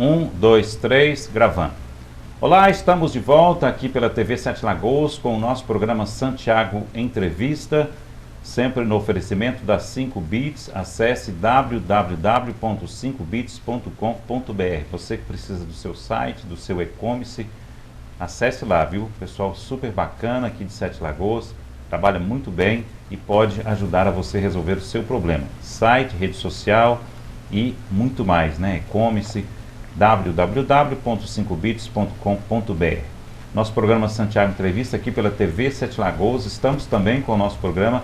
1, 2, 3, gravando. Olá, estamos de volta aqui pela TV Sete Lagoas com o nosso programa Santiago Entrevista, sempre no oferecimento da 5bits. Acesse www.5bits.com.br. Você que precisa do seu site, do seu e-commerce, acesse lá, viu? Pessoal super bacana aqui de Sete Lagoas, trabalha muito bem e pode ajudar a você resolver o seu problema. Site, rede social e muito mais, né? E-commerce, www.5bits.com.br. Nosso programa Santiago Entrevista aqui pela TV Sete Lagoas. Estamos também com o nosso programa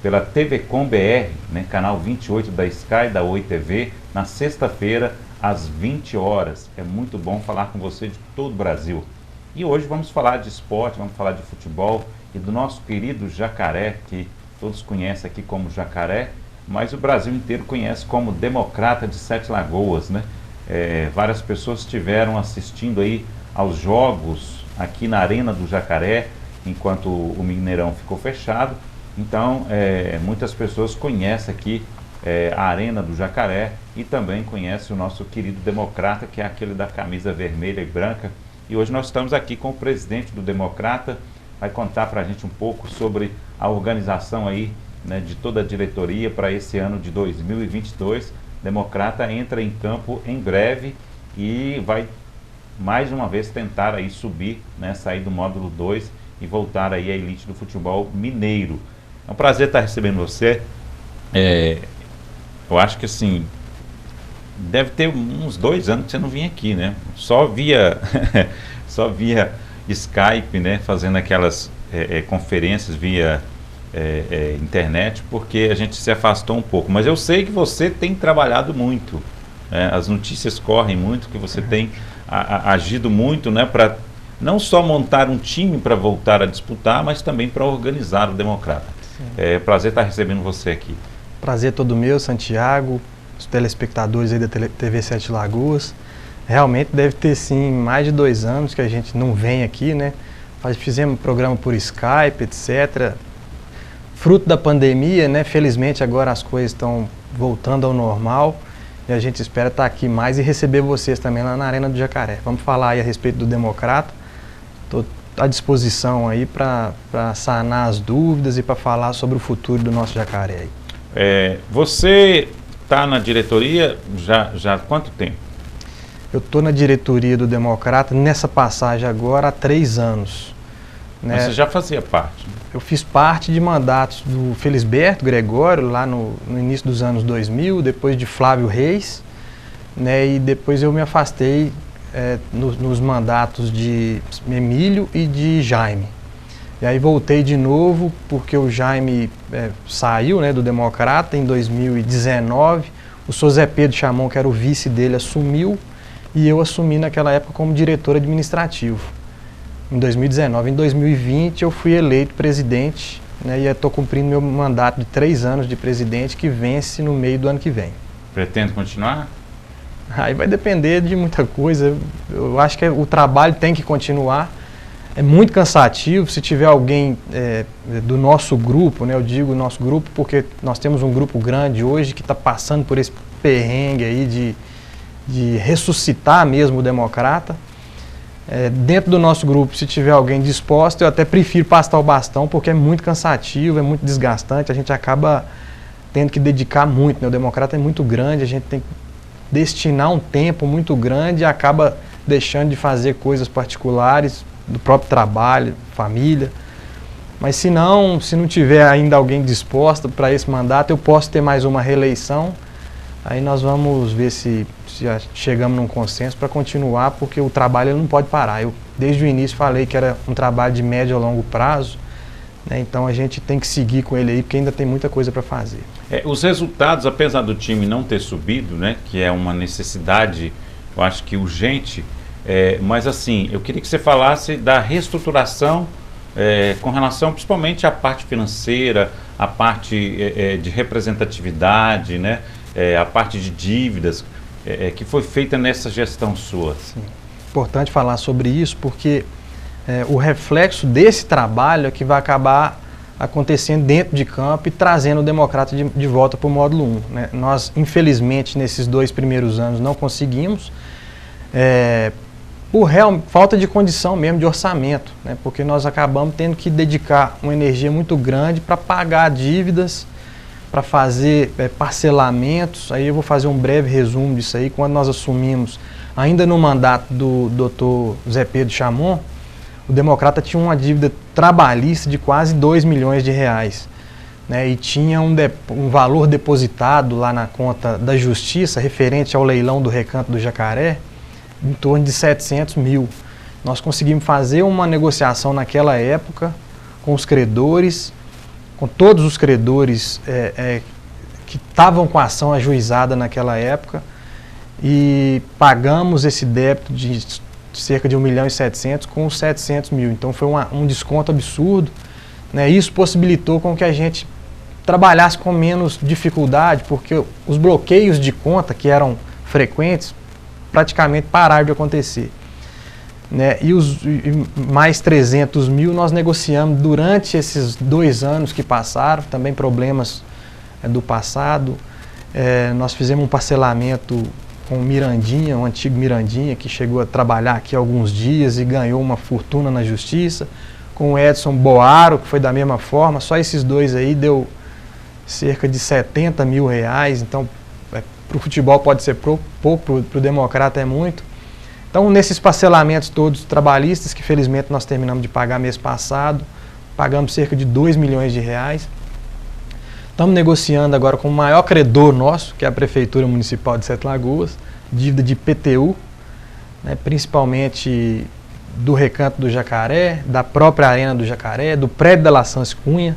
pela TV Com BR, né? Canal 28 da Sky, da Oi TV, na sexta-feira, às 20 horas. É muito bom falar com você de todo o Brasil. E hoje vamos falar de esporte, vamos falar de futebol e do nosso querido Jacaré, que todos conhecem aqui como Jacaré, mas o Brasil inteiro conhece como Democrata de Sete Lagoas, né? Várias pessoas estiveram assistindo aí aos jogos aqui na Arena do Jacaré, enquanto o Mineirão ficou fechado. Então, muitas pessoas conhecem aqui a Arena do Jacaré e também conhecem o nosso querido Democrata, que é aquele da camisa vermelha e branca. E hoje nós estamos aqui com o presidente do Democrata, vai contar para a gente um pouco sobre a organização aí, né, de toda a diretoria para esse ano de 2022. Democrata entra em campo em breve e vai mais uma vez tentar aí subir, né, sair do módulo 2 e voltar aí à elite do futebol mineiro. É um prazer estar recebendo você. Eu acho que assim, deve ter uns 2 anos que você não vinha aqui, né? Só via Skype, né, fazendo aquelas conferências via internet, porque a gente se afastou um pouco. Mas eu sei que você tem trabalhado muito, né? As notícias correm muito, que você tem agido muito, né, para não só montar um time para voltar a disputar, mas também para organizar o Democrata. É prazer estar recebendo você aqui. Prazer todo meu, Santiago, os telespectadores aí da TV Sete Lagoas. Realmente deve ter sim mais de 2 anos que a gente não vem aqui, né? Fizemos programa por Skype, etc. Fruto da pandemia, né? Felizmente agora as coisas estão voltando ao normal e a gente espera estar aqui mais e receber vocês também lá na Arena do Jacaré. Vamos falar aí a respeito do Democrata. Estou à disposição aí para sanar as dúvidas e para falar sobre o futuro do nosso Jacaré aí. Você está na diretoria já há quanto tempo? Eu estou na diretoria do Democrata nessa passagem agora há 3 anos. Né? Mas você já fazia parte? Eu fiz parte de mandatos do Felisberto Gregório, lá no início dos anos 2000, depois de Flávio Reis, né? E depois eu me afastei nos mandatos de Emílio e de Jaime. E aí voltei de novo porque o Jaime saiu, né, do Democrata em 2019, o Sr. Zé Pedro Chamon, que era o vice dele, assumiu, e eu assumi naquela época como diretor administrativo, em 2019. Em 2020 eu fui eleito presidente, né, e estou cumprindo meu mandato de 3 anos de presidente, que vence no meio do ano que vem. Pretende continuar? Aí vai depender de muita coisa. Eu acho que o trabalho tem que continuar. É muito cansativo. Se tiver alguém do nosso grupo, né, eu digo nosso grupo porque nós temos um grupo grande hoje que está passando por esse perrengue aí de ressuscitar mesmo o Democrata. Dentro do nosso grupo, se tiver alguém disposto, eu até prefiro passar o bastão, porque é muito cansativo, é muito desgastante, a gente acaba tendo que dedicar muito, né? O Democrata é muito grande, a gente tem que destinar um tempo muito grande e acaba deixando de fazer coisas particulares, do próprio trabalho, família. Mas se não tiver ainda alguém disposto para esse mandato, eu posso ter mais uma reeleição. Aí nós vamos ver se chegamos num consenso para continuar, porque o trabalho ele não pode parar. Eu, desde o início, falei que era um trabalho de médio a longo prazo, né? Então a gente tem que seguir com ele aí, porque ainda tem muita coisa para fazer. Os resultados, apesar do time não ter subido, né, que é uma necessidade, eu acho que urgente, mas assim, eu queria que você falasse da reestruturação com relação principalmente à parte financeira, à parte de representatividade, né, a parte de dívidas, que foi feita nessa gestão sua. Sim. Importante falar sobre isso, porque o reflexo desse trabalho é que vai acabar acontecendo dentro de campo e trazendo o Democrata de volta para o módulo 1. Né? Nós, infelizmente, nesses 2 primeiros anos não conseguimos. por falta de condição mesmo, de orçamento, né? Porque nós acabamos tendo que dedicar uma energia muito grande para pagar dívidas, para fazer parcelamentos. Aí eu vou fazer um breve resumo disso aí. Quando nós assumimos, ainda no mandato do Dr. Zé Pedro Chamon, o Democrata tinha uma dívida trabalhista de quase 2 milhões de reais, né? E tinha um valor depositado lá na conta da Justiça, referente ao leilão do Recanto do Jacaré, em torno de 700 mil. Nós conseguimos fazer uma negociação naquela época com os credores, com todos os credores que estavam com a ação ajuizada naquela época, e pagamos esse débito de cerca de 1.700.000 com os 700 mil. Então foi um desconto absurdo, né? Isso possibilitou com que a gente trabalhasse com menos dificuldade, porque os bloqueios de conta que eram frequentes praticamente pararam de acontecer, né? E mais 300 mil nós negociamos durante esses 2 anos que passaram, também problemas do passado. Nós fizemos um parcelamento com o Mirandinha, um antigo Mirandinha, que chegou a trabalhar aqui alguns dias e ganhou uma fortuna na justiça, com o Edson Boaro, que foi da mesma forma. Só esses dois aí deu cerca de 70 mil reais, então para o futebol pode ser pouco, para o Democrata é muito. Então, nesses parcelamentos todos trabalhistas, que felizmente nós terminamos de pagar mês passado, pagamos cerca de 2 milhões de reais. Estamos negociando agora com o maior credor nosso, que é a Prefeitura Municipal de Sete Lagoas, dívida de IPTU, né, principalmente do Recanto do Jacaré, da própria Arena do Jacaré, do prédio da Laçãs Cunha,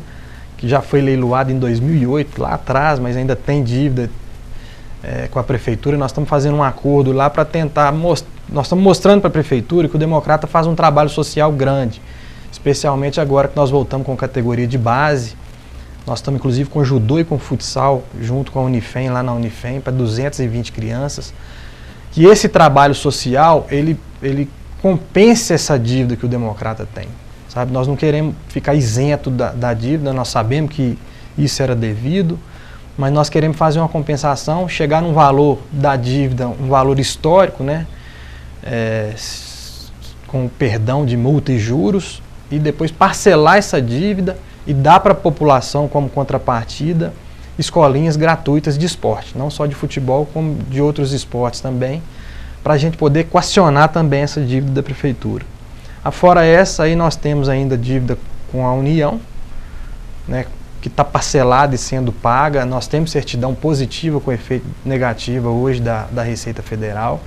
que já foi leiloado em 2008, lá atrás, mas ainda tem dívida com a Prefeitura. Nós estamos fazendo um acordo lá para tentar nós estamos mostrando para a Prefeitura que o Democrata faz um trabalho social grande, especialmente agora que nós voltamos com categoria de base. Nós estamos inclusive com judô e com futsal, junto com a Unifem, lá na Unifem, para 220 crianças. Que esse trabalho social, ele compensa essa dívida que o Democrata tem, sabe? Nós não queremos ficar isento da dívida, nós sabemos que isso era devido, mas nós queremos fazer uma compensação, chegar num valor da dívida, um valor histórico, né? Com perdão de multa e juros, e depois parcelar essa dívida e dar para a população como contrapartida escolinhas gratuitas de esporte, não só de futebol, como de outros esportes também, para a gente poder equacionar também essa dívida da Prefeitura. Afora essa, aí nós temos ainda dívida com a União, né, que está parcelada e sendo paga. Nós temos certidão positiva com efeito negativo hoje da Receita Federal,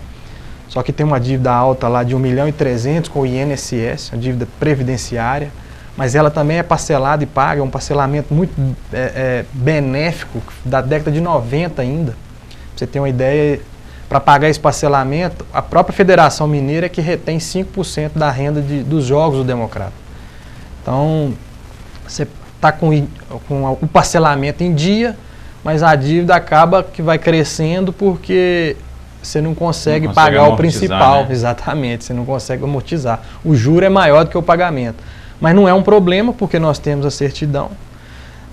só que tem uma dívida alta lá de 1.300.000 com o INSS, a dívida previdenciária, mas ela também é parcelada e paga, é um parcelamento muito benéfico, da década de 90 ainda. Pra você ter uma ideia, para pagar esse parcelamento, a própria Federação Mineira é que retém 5% da renda dos jogos do Democrata. Então, você está com o parcelamento em dia, mas a dívida acaba que vai crescendo porque você não consegue pagar o principal. Né? Exatamente, você não consegue amortizar. O juro é maior do que o pagamento. Mas não é um problema, porque nós temos a certidão,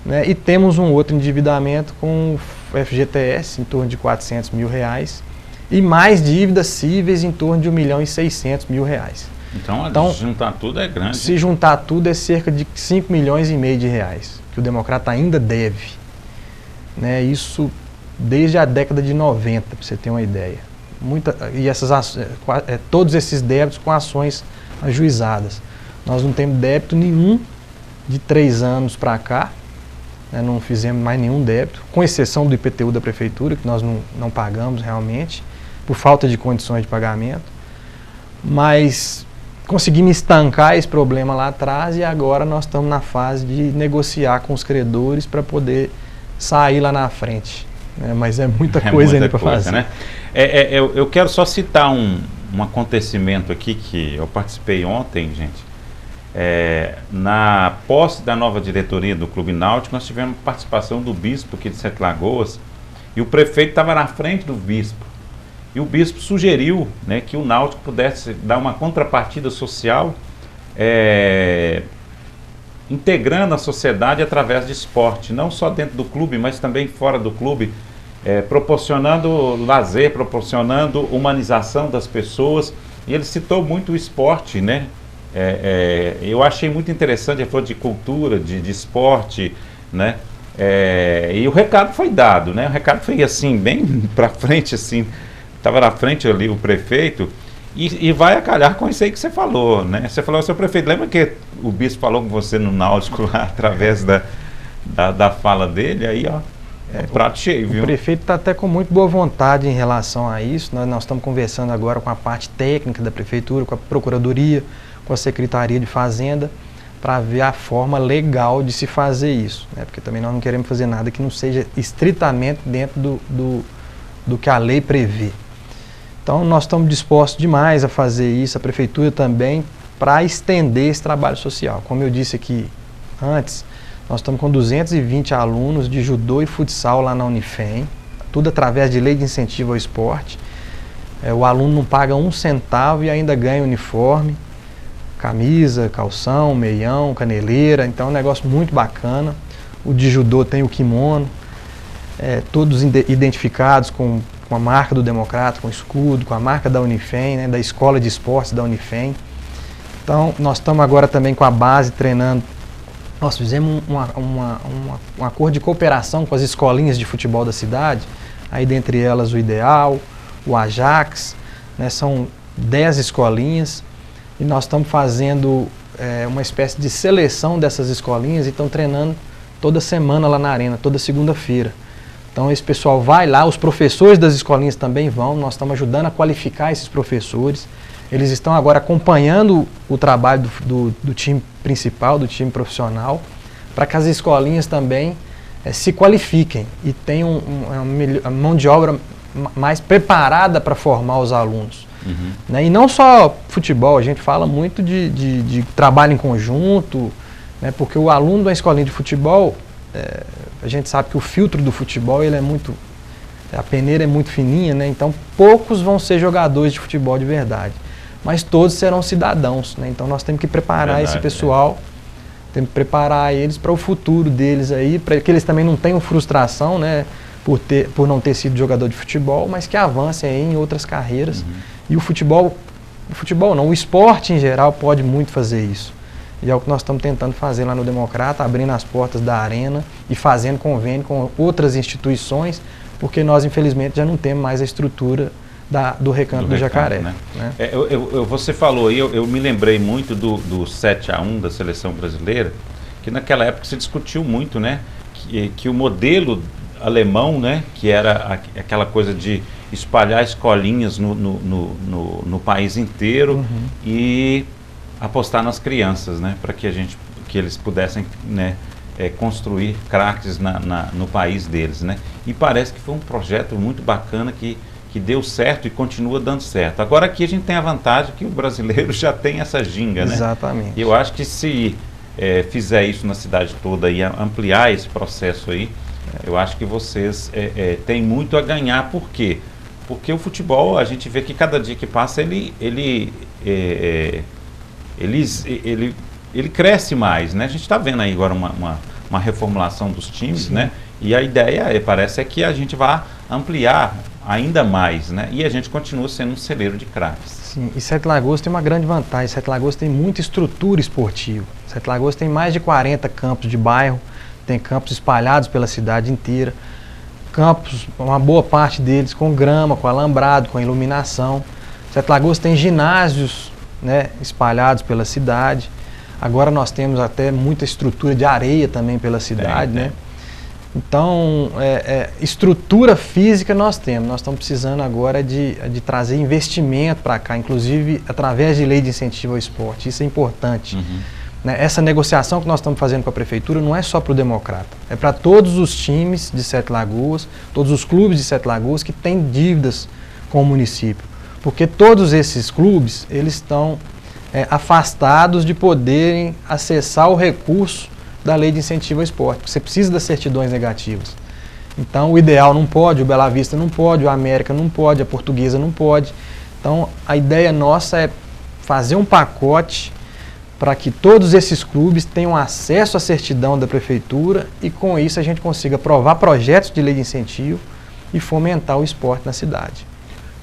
né, e temos um outro endividamento com o FGTS, em torno de 400 mil reais, e mais dívidas cíveis em torno de 1.600.000 reais. Então, se juntar tudo é grande. Se juntar tudo é cerca de 5,5 milhões de reais, que o Democrata ainda deve. Né, isso desde a década de 90, para você ter uma ideia. Todos esses débitos com ações ajuizadas. Nós não temos débito nenhum de 3 anos para cá, né, não fizemos mais nenhum débito, com exceção do IPTU da Prefeitura, que nós não pagamos realmente, por falta de condições de pagamento, mas conseguimos estancar esse problema lá atrás e agora nós estamos na fase de negociar com os credores para poder sair lá na frente. Né, mas é muita coisa ainda para fazer. Né? Eu quero só citar um acontecimento aqui que eu participei ontem, gente. Na posse da nova diretoria do Clube Náutico, nós tivemos participação do bispo aqui de Sete Lagoas, e o prefeito estava na frente do bispo, e o bispo sugeriu, né, que o Náutico pudesse dar uma contrapartida social, integrando a sociedade através de esporte, não só dentro do clube, mas também fora do clube. proporcionando lazer, proporcionando humanização das pessoas. E ele citou muito o esporte, né? Eu achei muito interessante, ele falou de cultura, de esporte, né? E o recado foi dado, né? O recado foi assim, bem para frente, assim, estava na frente ali o prefeito, e vai a calhar com isso aí que você falou, né? Você falou, seu prefeito, lembra que o bispo falou com você no Náutico lá, através da fala dele? Aí, ó, prato cheio, viu? O prefeito está até com muito boa vontade em relação a isso. Nós estamos conversando agora com a parte técnica da prefeitura, com a procuradoria, com a Secretaria de Fazenda, para ver a forma legal de se fazer isso, né? Porque também nós não queremos fazer nada que não seja estritamente dentro do que a lei prevê. Então nós estamos dispostos demais a fazer isso, a prefeitura também, para estender esse trabalho social. Como eu disse aqui antes, nós estamos com 220 alunos de judô e futsal lá na Unifem, tudo através de lei de incentivo ao esporte. O aluno não paga um centavo e ainda ganha uniforme, camisa, calção, meião, caneleira, então é um negócio muito bacana. O de judô tem o kimono, todos identificados com a marca do Democrata, com o escudo, com a marca da Unifem, né, da Escola de Esportes da Unifem. Então nós estamos agora também com a base treinando. Nós fizemos um acordo de cooperação com as escolinhas de futebol da cidade, aí dentre elas o Ideal, o Ajax, né, são 10 escolinhas, e nós estamos fazendo uma espécie de seleção dessas escolinhas e estão treinando toda semana lá na arena, toda segunda-feira. Então esse pessoal vai lá, os professores das escolinhas também vão, nós estamos ajudando a qualificar esses professores. Eles estão agora acompanhando o trabalho do time principal, do time profissional, para que as escolinhas também se qualifiquem e tenham uma mão de obra mais preparada para formar os alunos. Uhum. Né? E não só futebol, a gente fala muito de trabalho em conjunto, né? Porque o aluno da escolinha de futebol, a gente sabe que o filtro do futebol ele é muito, a peneira é muito fininha, né? Então poucos vão ser jogadores de futebol de verdade, mas todos serão cidadãos, né? Então nós temos que preparar esse pessoal, temos que preparar eles para o futuro deles aí, para que eles também não tenham frustração, né? Por não ter sido jogador de futebol, mas que avancem aí em outras carreiras. Uhum. E o futebol não, o esporte em geral pode muito fazer isso. E é o que nós estamos tentando fazer lá no Democrata, abrindo as portas da arena e fazendo convênio com outras instituições, porque nós infelizmente já não temos mais a estrutura do Recanto do Jacaré. Né? Você falou aí, eu me lembrei muito do 7-1 da seleção brasileira, que naquela época se discutiu muito, né? Que o modelo alemão, né? Que era aquela coisa de espalhar escolinhas no país inteiro, uhum, e apostar nas crianças, né? Para que eles pudessem, né, construir craques no país deles, né? E parece que foi um projeto muito bacana que deu certo e continua dando certo. Agora aqui a gente tem a vantagem que o brasileiro já tem essa ginga, né? Exatamente. E eu acho que se fizer isso na cidade toda e ampliar esse processo aí, eu acho que vocês têm muito a ganhar. Por quê? Porque o futebol, a gente vê que cada dia que passa ele cresce mais, né? A gente está vendo aí agora uma reformulação dos times, sim, né? E a ideia, parece, que a gente vai ampliar ainda mais, né? E a gente continua sendo um celeiro de craques. Sim, e Sete Lagoas tem uma grande vantagem. Sete Lagoas tem muita estrutura esportiva. Sete Lagoas tem mais de 40 campos de bairro, tem campos espalhados pela cidade inteira. Campos, uma boa parte deles com grama, com alambrado, com iluminação. Sete Lagoas tem ginásios, né, espalhados pela cidade. Agora nós temos até muita estrutura de areia também pela cidade, né? Então, estrutura física nós temos. Nós estamos precisando agora de trazer investimento para cá, inclusive através de lei de incentivo ao esporte. Isso é importante. Uhum. Né? Essa negociação que nós estamos fazendo com a prefeitura não é só para o Democrata, é para todos os times de Sete Lagoas, todos os clubes de Sete Lagoas que têm dívidas com o município. Porque todos esses clubes, eles estão afastados de poderem acessar o recurso da lei de incentivo ao esporte. Você precisa das certidões negativas. Então o Ideal não pode, o Bela Vista não pode, o América não pode, a Portuguesa não pode. Então a ideia nossa é fazer um pacote para que todos esses clubes tenham acesso à certidão da prefeitura e com isso a gente consiga aprovar projetos de lei de incentivo e fomentar o esporte na cidade.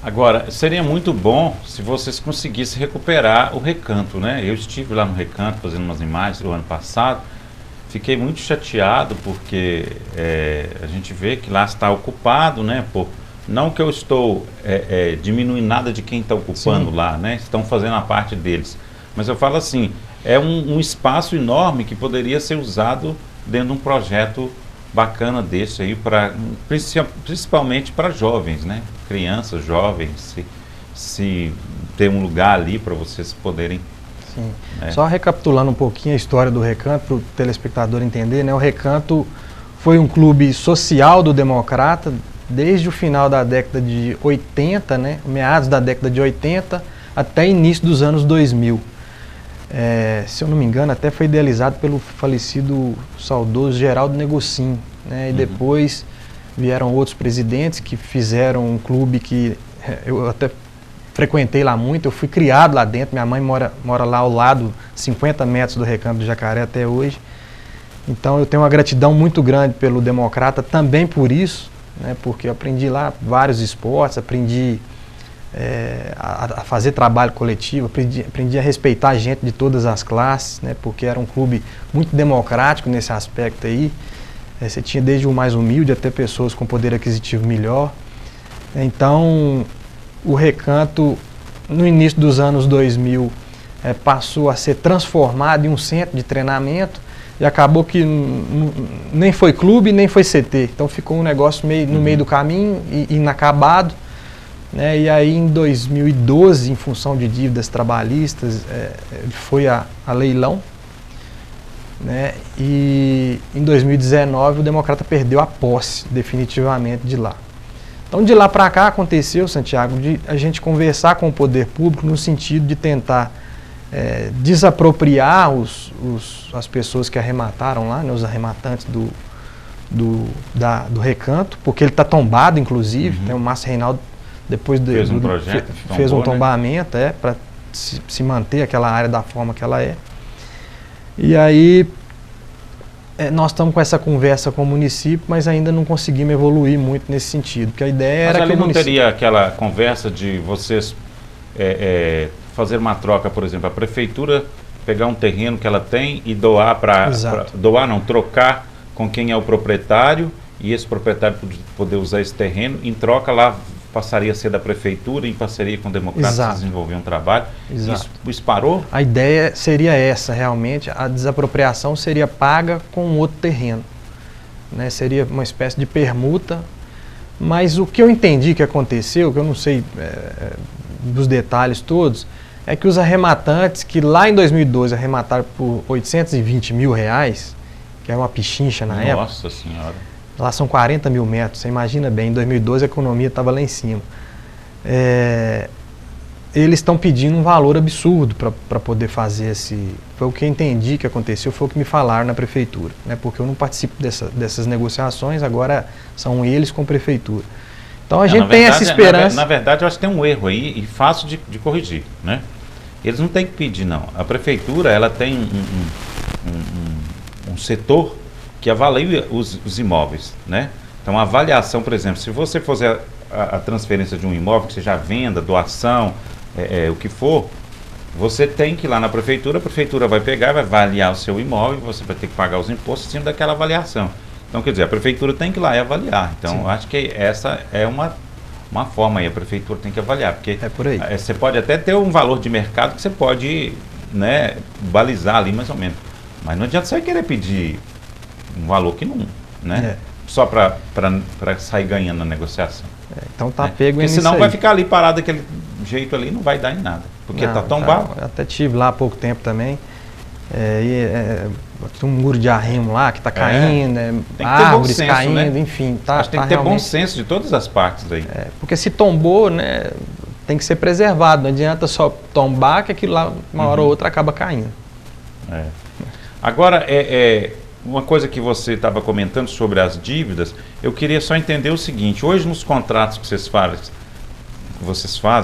Agora, seria muito bom se vocês conseguissem recuperar o Recanto, né? Eu estive lá no Recanto fazendo umas imagens do ano passado, fiquei muito chateado porque a gente vê que lá está ocupado, né? Não que eu estou diminuindo nada de quem está ocupando lá, né? Estão fazendo a parte deles. Mas eu falo assim, é um espaço enorme que poderia ser usado dentro de um projeto bacana desse aí, principalmente para jovens, né? Crianças, jovens, se ter um lugar ali para vocês poderem... Sim. Só recapitulando um pouquinho a história do Recanto, para o telespectador entender, né? O Recanto foi um clube social do Democrata desde o final da década de 80, né? Meados da década de 80 até início dos anos 2000. Se eu não me engano, até foi idealizado pelo falecido saudoso Geraldo Negocin, né? E depois vieram outros presidentes que fizeram um clube que eu até frequentei lá muito, eu fui criado lá dentro, minha mãe mora lá ao lado, 50 metros do Recanto do Jacaré até hoje. Então eu tenho uma gratidão muito grande pelo Democrata, também por isso, né? Porque eu aprendi lá vários esportes, aprendi a fazer trabalho coletivo, aprendi a respeitar a gente de todas as classes, né? Porque era um clube muito democrático nesse aspecto aí. Você tinha desde o mais humilde até pessoas com poder aquisitivo melhor. Então, o Recanto, no início dos anos 2000, passou a ser transformado em um centro de treinamento e acabou que nem foi clube, nem foi CT. Então, ficou um negócio no meio do caminho, inacabado. Né? E aí, em 2012, em função de dívidas trabalhistas, ele foi a leilão. Né? E em 2019 o Democrata perdeu a posse definitivamente de lá. Então de lá para cá aconteceu, Santiago, de a gente conversar com o poder público no sentido de tentar desapropriar as pessoas que arremataram lá, né, os arrematantes do Recanto, porque ele está tombado inclusive, tem o Márcio Reinaldo depois fez um projeto, fez um tombamento, né? Para se manter aquela área da forma que ela é. E aí, nós estamos com essa conversa com o município, mas ainda não conseguimos evoluir muito nesse sentido, porque a ideia era que o município... Mas ali não teria aquela conversa de vocês fazer uma troca, por exemplo, a prefeitura pegar um terreno que ela tem e doar para... Doar não, trocar com quem é o proprietário, e esse proprietário poder usar esse terreno, em troca lá passaria a ser da prefeitura, em parceria com o Democrata, desenvolver um trabalho. Isso parou? A ideia seria essa, realmente. A desapropriação seria paga com outro terreno. Né? Seria uma espécie de permuta. Mas o que eu entendi que aconteceu, que eu não sei dos detalhes todos, é que os arrematantes, que lá em 2012 arremataram por R$820 mil, que era uma pichincha na época. Nossa Senhora! Lá são 40 mil metros, você imagina bem, em 2012 a economia estava lá em cima. Eles estão pedindo um valor absurdo para poder fazer esse... Foi o que eu entendi que aconteceu, foi o que me falaram na prefeitura, né? Porque eu não participo dessas negociações, agora são eles com a prefeitura. Então a gente tem essa esperança... Na verdade, eu acho que tem um erro aí e fácil de corrigir, né? Eles não têm que pedir, não. A prefeitura, ela tem um setor que avalia os imóveis, né? Então a avaliação, por exemplo, se você fazer a transferência de um imóvel, que seja venda, doação, o que for, você tem que ir lá na prefeitura, a prefeitura vai pegar, vai avaliar o seu imóvel, você vai ter que pagar os impostos em cima daquela avaliação. Então, quer dizer, a prefeitura tem que ir lá e avaliar. Então, eu acho que essa é uma forma aí, a prefeitura tem que avaliar, porque por aí. Você pode até ter um valor de mercado que você pode, né, balizar ali mais ou menos, mas não adianta você querer pedir um valor que não, né? Só para sair ganhando na negociação. Então tá pego porque senão vai ficar ali parado daquele jeito ali, não vai dar em nada, porque tá tombado. Eu até tive lá há pouco tempo também, tem um muro de arrimo lá que está caindo, árvores senso, caindo, né? Enfim. Acho que tem que ter bom senso de todas as partes aí. Porque se tombou, né, tem que ser preservado, não adianta só tombar que aquilo lá uma hora ou outra acaba caindo. Agora, uma coisa que você estava comentando sobre as dívidas, eu queria só entender o seguinte: hoje nos contratos que vocês fazem,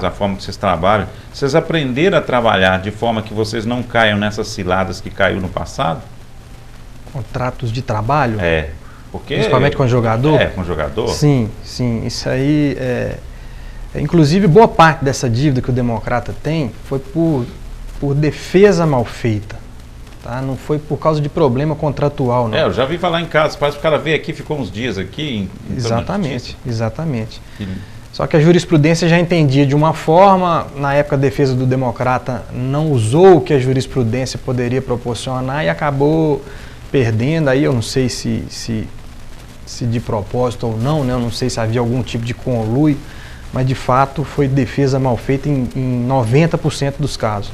a forma que vocês trabalham, vocês aprenderam a trabalhar de forma que vocês não caiam nessas ciladas que caiu no passado? Contratos de trabalho? Porque, principalmente com o jogador? Com o jogador? Sim, sim. Isso aí inclusive, boa parte dessa dívida que o Democrata tem foi por defesa mal feita. Tá? Não foi por causa de problema contratual, não. Eu já vi falar em casa, parece que o cara veio aqui, ficou uns dias aqui. Exatamente. Só que a jurisprudência já entendia de uma forma, na época a defesa do Democrata não usou o que a jurisprudência poderia proporcionar e acabou perdendo. Aí eu não sei se de propósito ou não, né? Eu não sei se havia algum tipo de conluio, mas de fato foi defesa mal feita em 90% dos casos.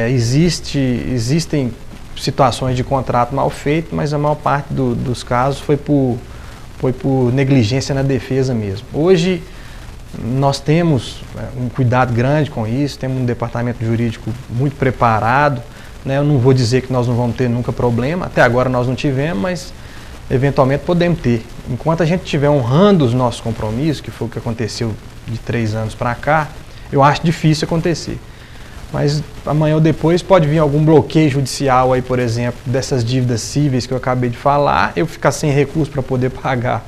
Existem situações de contrato mal feito, mas a maior parte dos casos foi por negligência na defesa mesmo. Hoje nós temos um cuidado grande com isso, temos um departamento jurídico muito preparado, né? Eu não vou dizer que nós não vamos ter nunca problema, até agora nós não tivemos, mas eventualmente podemos ter. Enquanto a gente estiver honrando os nossos compromissos, que foi o que aconteceu de 3 anos para cá, eu acho difícil acontecer. Mas amanhã ou depois pode vir algum bloqueio judicial aí, por exemplo, dessas dívidas cíveis que eu acabei de falar, eu ficar sem recurso para poder pagar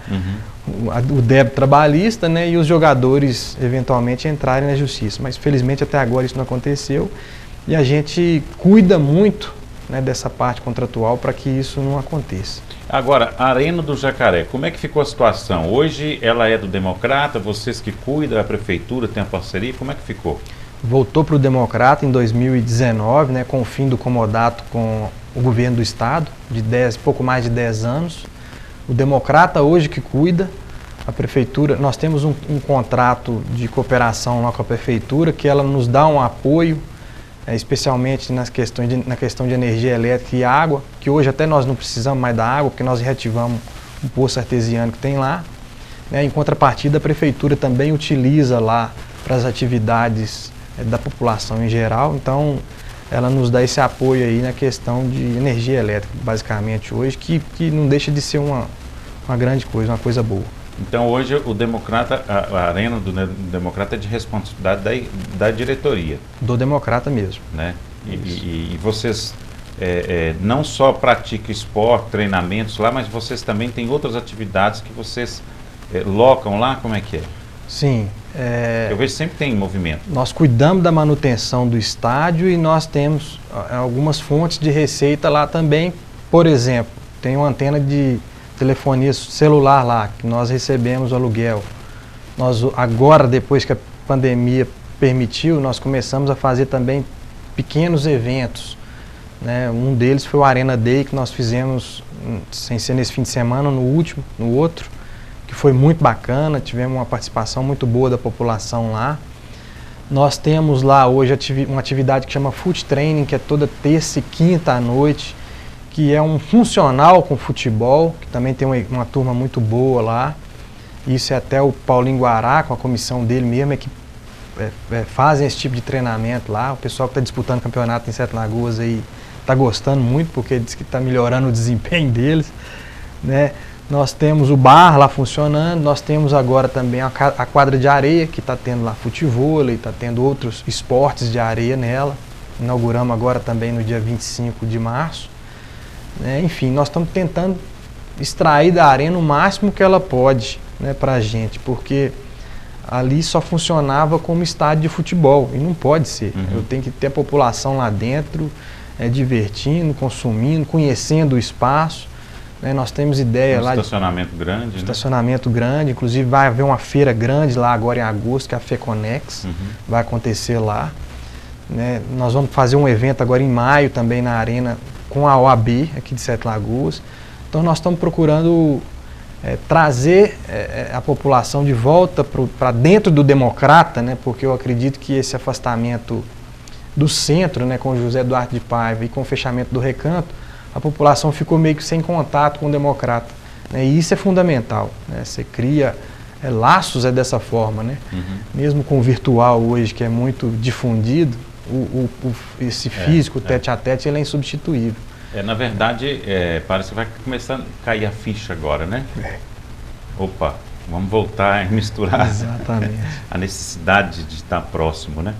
o débito trabalhista, né, e os jogadores eventualmente entrarem na justiça. Mas felizmente até agora isso não aconteceu e a gente cuida muito, né, dessa parte contratual para que isso não aconteça. Agora, a Arena do Jacaré, como é que ficou a situação? Hoje ela é do Democrata, vocês que cuidam, a prefeitura tem a parceria, como é que ficou? Voltou para o Democrata em 2019, né, com o fim do comodato com o governo do estado, de pouco mais de 10 anos. O Democrata hoje que cuida, a prefeitura, nós temos um contrato de cooperação lá com a prefeitura, que ela nos dá um apoio, especialmente na questão de energia elétrica e água, que hoje até nós não precisamos mais da água, porque nós reativamos um poço artesiano que tem lá. Em contrapartida, a prefeitura também utiliza lá para as atividades da população em geral, então ela nos dá esse apoio aí na questão de energia elétrica, basicamente hoje, que não deixa de ser uma grande coisa, uma coisa boa. Então hoje o Democrata, a Arena do Democrata é de responsabilidade da diretoria. Do Democrata mesmo. Né? E vocês não só praticam esporte, treinamentos lá, mas vocês também têm outras atividades que vocês locam lá, como é que é? Sim. Eu vejo que sempre tem movimento. Nós cuidamos da manutenção do estádio e nós temos algumas fontes de receita lá também. Por exemplo, tem uma antena de telefonia celular lá, que nós recebemos o aluguel. Nós agora, depois que a pandemia permitiu, nós começamos a fazer também pequenos eventos, né? Um deles foi o Arena Day, que nós fizemos, sem ser nesse fim de semana, no outro, que foi muito bacana, tivemos uma participação muito boa da população lá. Nós temos lá hoje uma atividade que chama Foot Training, que é toda terça e quinta à noite, que é um funcional com futebol, que também tem uma turma muito boa lá. Isso é até o Paulinho Guará, com a comissão dele mesmo, que fazem esse tipo de treinamento lá. O pessoal que está disputando campeonato em Sete Lagoas aí está gostando muito, porque diz que está melhorando o desempenho deles, né? Nós temos o bar lá funcionando, nós temos agora também a quadra de areia, que está tendo lá futevôlei, está tendo outros esportes de areia nela. Inauguramos agora também no dia 25 de março. Enfim, nós estamos tentando extrair da arena o máximo que ela pode, né, para a gente, porque ali só funcionava como estádio de futebol, e não pode ser. Eu tenho que ter a população lá dentro, divertindo, consumindo, conhecendo o espaço. Nós temos ideia lá de estacionamento grande, estacionamento grande, inclusive vai haver uma feira grande lá agora em agosto, que é a FECONEX, vai acontecer lá. Nós vamos fazer um evento agora em maio também na arena com a OAB aqui de Sete Lagoas. Então nós estamos procurando trazer a população de volta para dentro do Democrata, né, porque eu acredito que esse afastamento do centro, né, com o José Duarte de Paiva e com o fechamento do Recanto, a população ficou meio que sem contato com o Democrata, né? E isso é fundamental, né? Você cria laços dessa forma, né? Mesmo com o virtual hoje, que é muito difundido, esse físico, tete a tete, ele é insubstituível. Na verdade, parece que vai começar a cair a ficha agora, né? Opa, vamos voltar a misturar. Exatamente. A necessidade de estar próximo, né?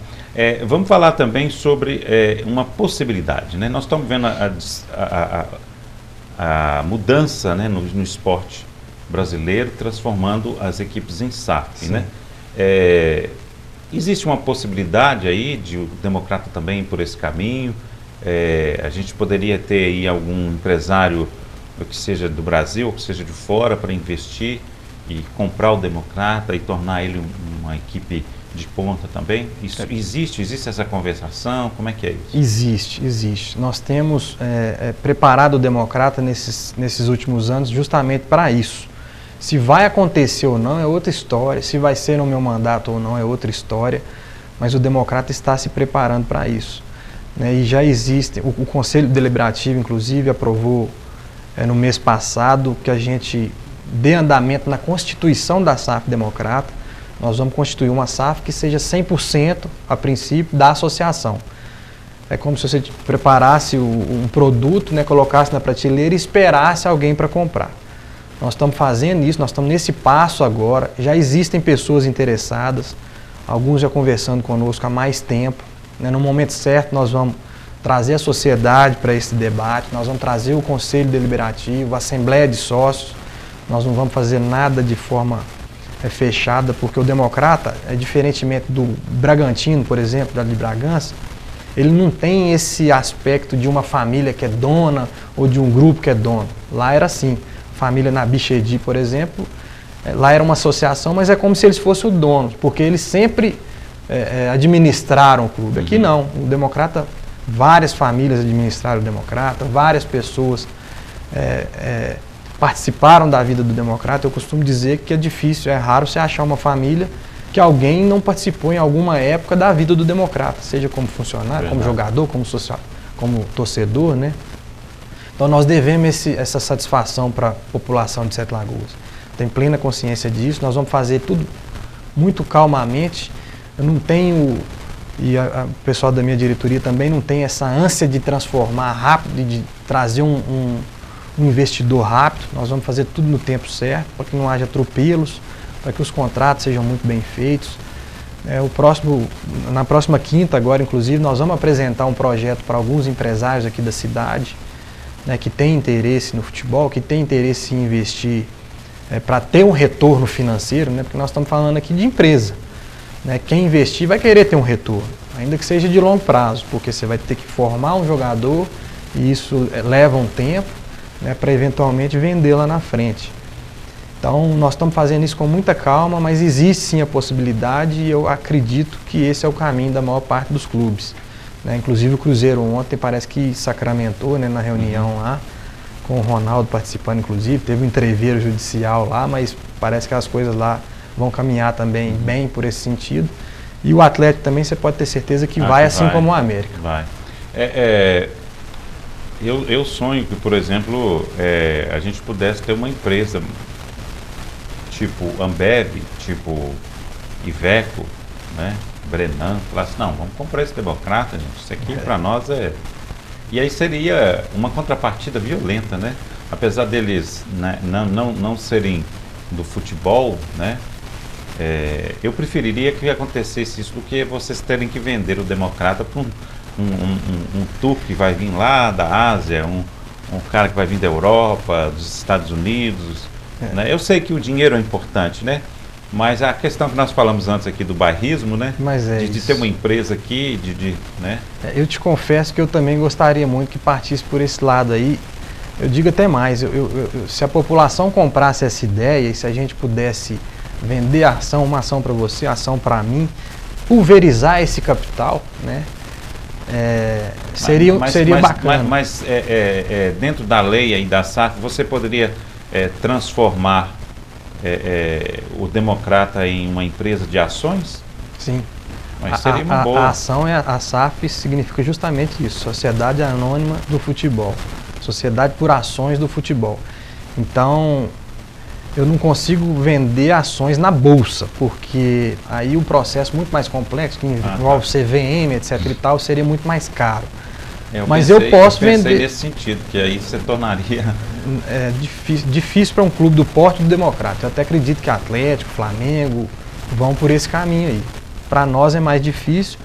Vamos falar também sobre uma possibilidade, né? Nós estamos vendo a mudança, né, no esporte brasileiro, transformando as equipes em SAF, né? Existe uma possibilidade aí de o Democrata também ir por esse caminho? A gente poderia ter aí algum empresário que seja do Brasil ou que seja de fora para investir e comprar o Democrata e tornar ele uma equipe de ponta também? Isso existe essa conversação? Como é que é isso? Existe. Nós temos preparado o Democrata nesses últimos anos justamente para isso. Se vai acontecer ou não é outra história, se vai ser no meu mandato ou não é outra história, mas o Democrata está se preparando para isso, né? E já existe, o Conselho Deliberativo, inclusive, aprovou no mês passado que a gente dê andamento na constituição da SAF Democrata. Nós vamos constituir uma SAF que seja 100%, a princípio, da associação. É como se você preparasse um produto, né, colocasse na prateleira e esperasse alguém para comprar. Nós estamos fazendo isso, nós estamos nesse passo agora. Já existem pessoas interessadas, alguns já conversando conosco há mais tempo, né? No momento certo nós vamos trazer a sociedade para esse debate, nós vamos trazer o Conselho Deliberativo, a Assembleia de Sócios. Nós não vamos fazer nada de forma fechada, porque o Democrata, diferentemente do Bragantino, por exemplo, da de Bragança, ele não tem esse aspecto de uma família que é dona ou de um grupo que é dono. Lá era assim. Família na Bichedi, por exemplo, lá era uma associação, mas é como se eles fossem o dono, porque eles sempre administraram o clube. Aqui não, o Democrata, várias famílias administraram o Democrata, várias pessoas participaram da vida do Democrata. Eu costumo dizer que é difícil, é raro você achar uma família que alguém não participou em alguma época da vida do Democrata, seja como funcionário, como jogador, como torcedor, né? Então nós devemos essa satisfação para a população de Sete Lagoas. Tem plena consciência disso, nós vamos fazer tudo muito calmamente. Eu não tenho, e o pessoal da minha diretoria também não tem essa ânsia de transformar rápido, de trazer um investidor rápido. Nós vamos fazer tudo no tempo certo, para que não haja atropelos, para que os contratos sejam muito bem feitos. Na próxima quinta agora, inclusive, nós vamos apresentar um projeto para alguns empresários aqui da cidade, né, que tem interesse no futebol, que tem interesse em investir para ter um retorno financeiro, né, porque nós estamos falando aqui de empresa, né? Quem investir vai querer ter um retorno, ainda que seja de longo prazo, porque você vai ter que formar um jogador e isso leva um tempo, né, para eventualmente vender lá na frente. Então nós estamos fazendo isso com muita calma, mas existe sim a possibilidade e eu acredito que esse é o caminho da maior parte dos clubes. Inclusive o Cruzeiro ontem parece que sacramentou, né, na reunião lá, com o Ronaldo participando, inclusive, teve um entreveiro judicial lá, mas parece que as coisas lá vão caminhar também bem por esse sentido. E o Atlético também, você pode ter certeza que vai, assim como o América. Vai. Eu sonho que, por exemplo, a gente pudesse ter uma empresa tipo Ambev, tipo Iveco, né? Brenan, falasse, não, vamos comprar esse Democrata, gente, isso aqui para nós é... E aí seria uma contrapartida violenta, né? Apesar deles, né, não serem do futebol, né? Eu preferiria que acontecesse isso do que vocês terem que vender o Democrata para um turco que vai vir lá da Ásia, um cara que vai vir da Europa, dos Estados Unidos, né? Eu sei que o dinheiro é importante, né? Mas a questão que nós falamos antes aqui do bairrismo, né? Mas de ter uma empresa aqui, né? Eu te confesso que eu também gostaria muito que partisse por esse lado aí. Eu digo até mais, se a população comprasse essa ideia e se a gente pudesse vender uma ação para você, ação para mim, pulverizar esse capital, né? Seria bacana. Mas dentro da lei aí da SAF, você poderia transformar o Democrata em uma empresa de ações? Sim. Mas seria uma boa. A ação, a SAF significa justamente isso, Sociedade Anônima do Futebol. Sociedade por Ações do Futebol. Então, eu não consigo vender ações na bolsa, porque aí o processo é muito mais complexo, que envolve CVM, etc e tal, seria muito mais caro. Mas eu posso vender nesse sentido, que aí você tornaria... É difícil para um clube do porte do Democrata. Eu até acredito que Atlético, Flamengo vão por esse caminho aí. Para nós é mais difícil,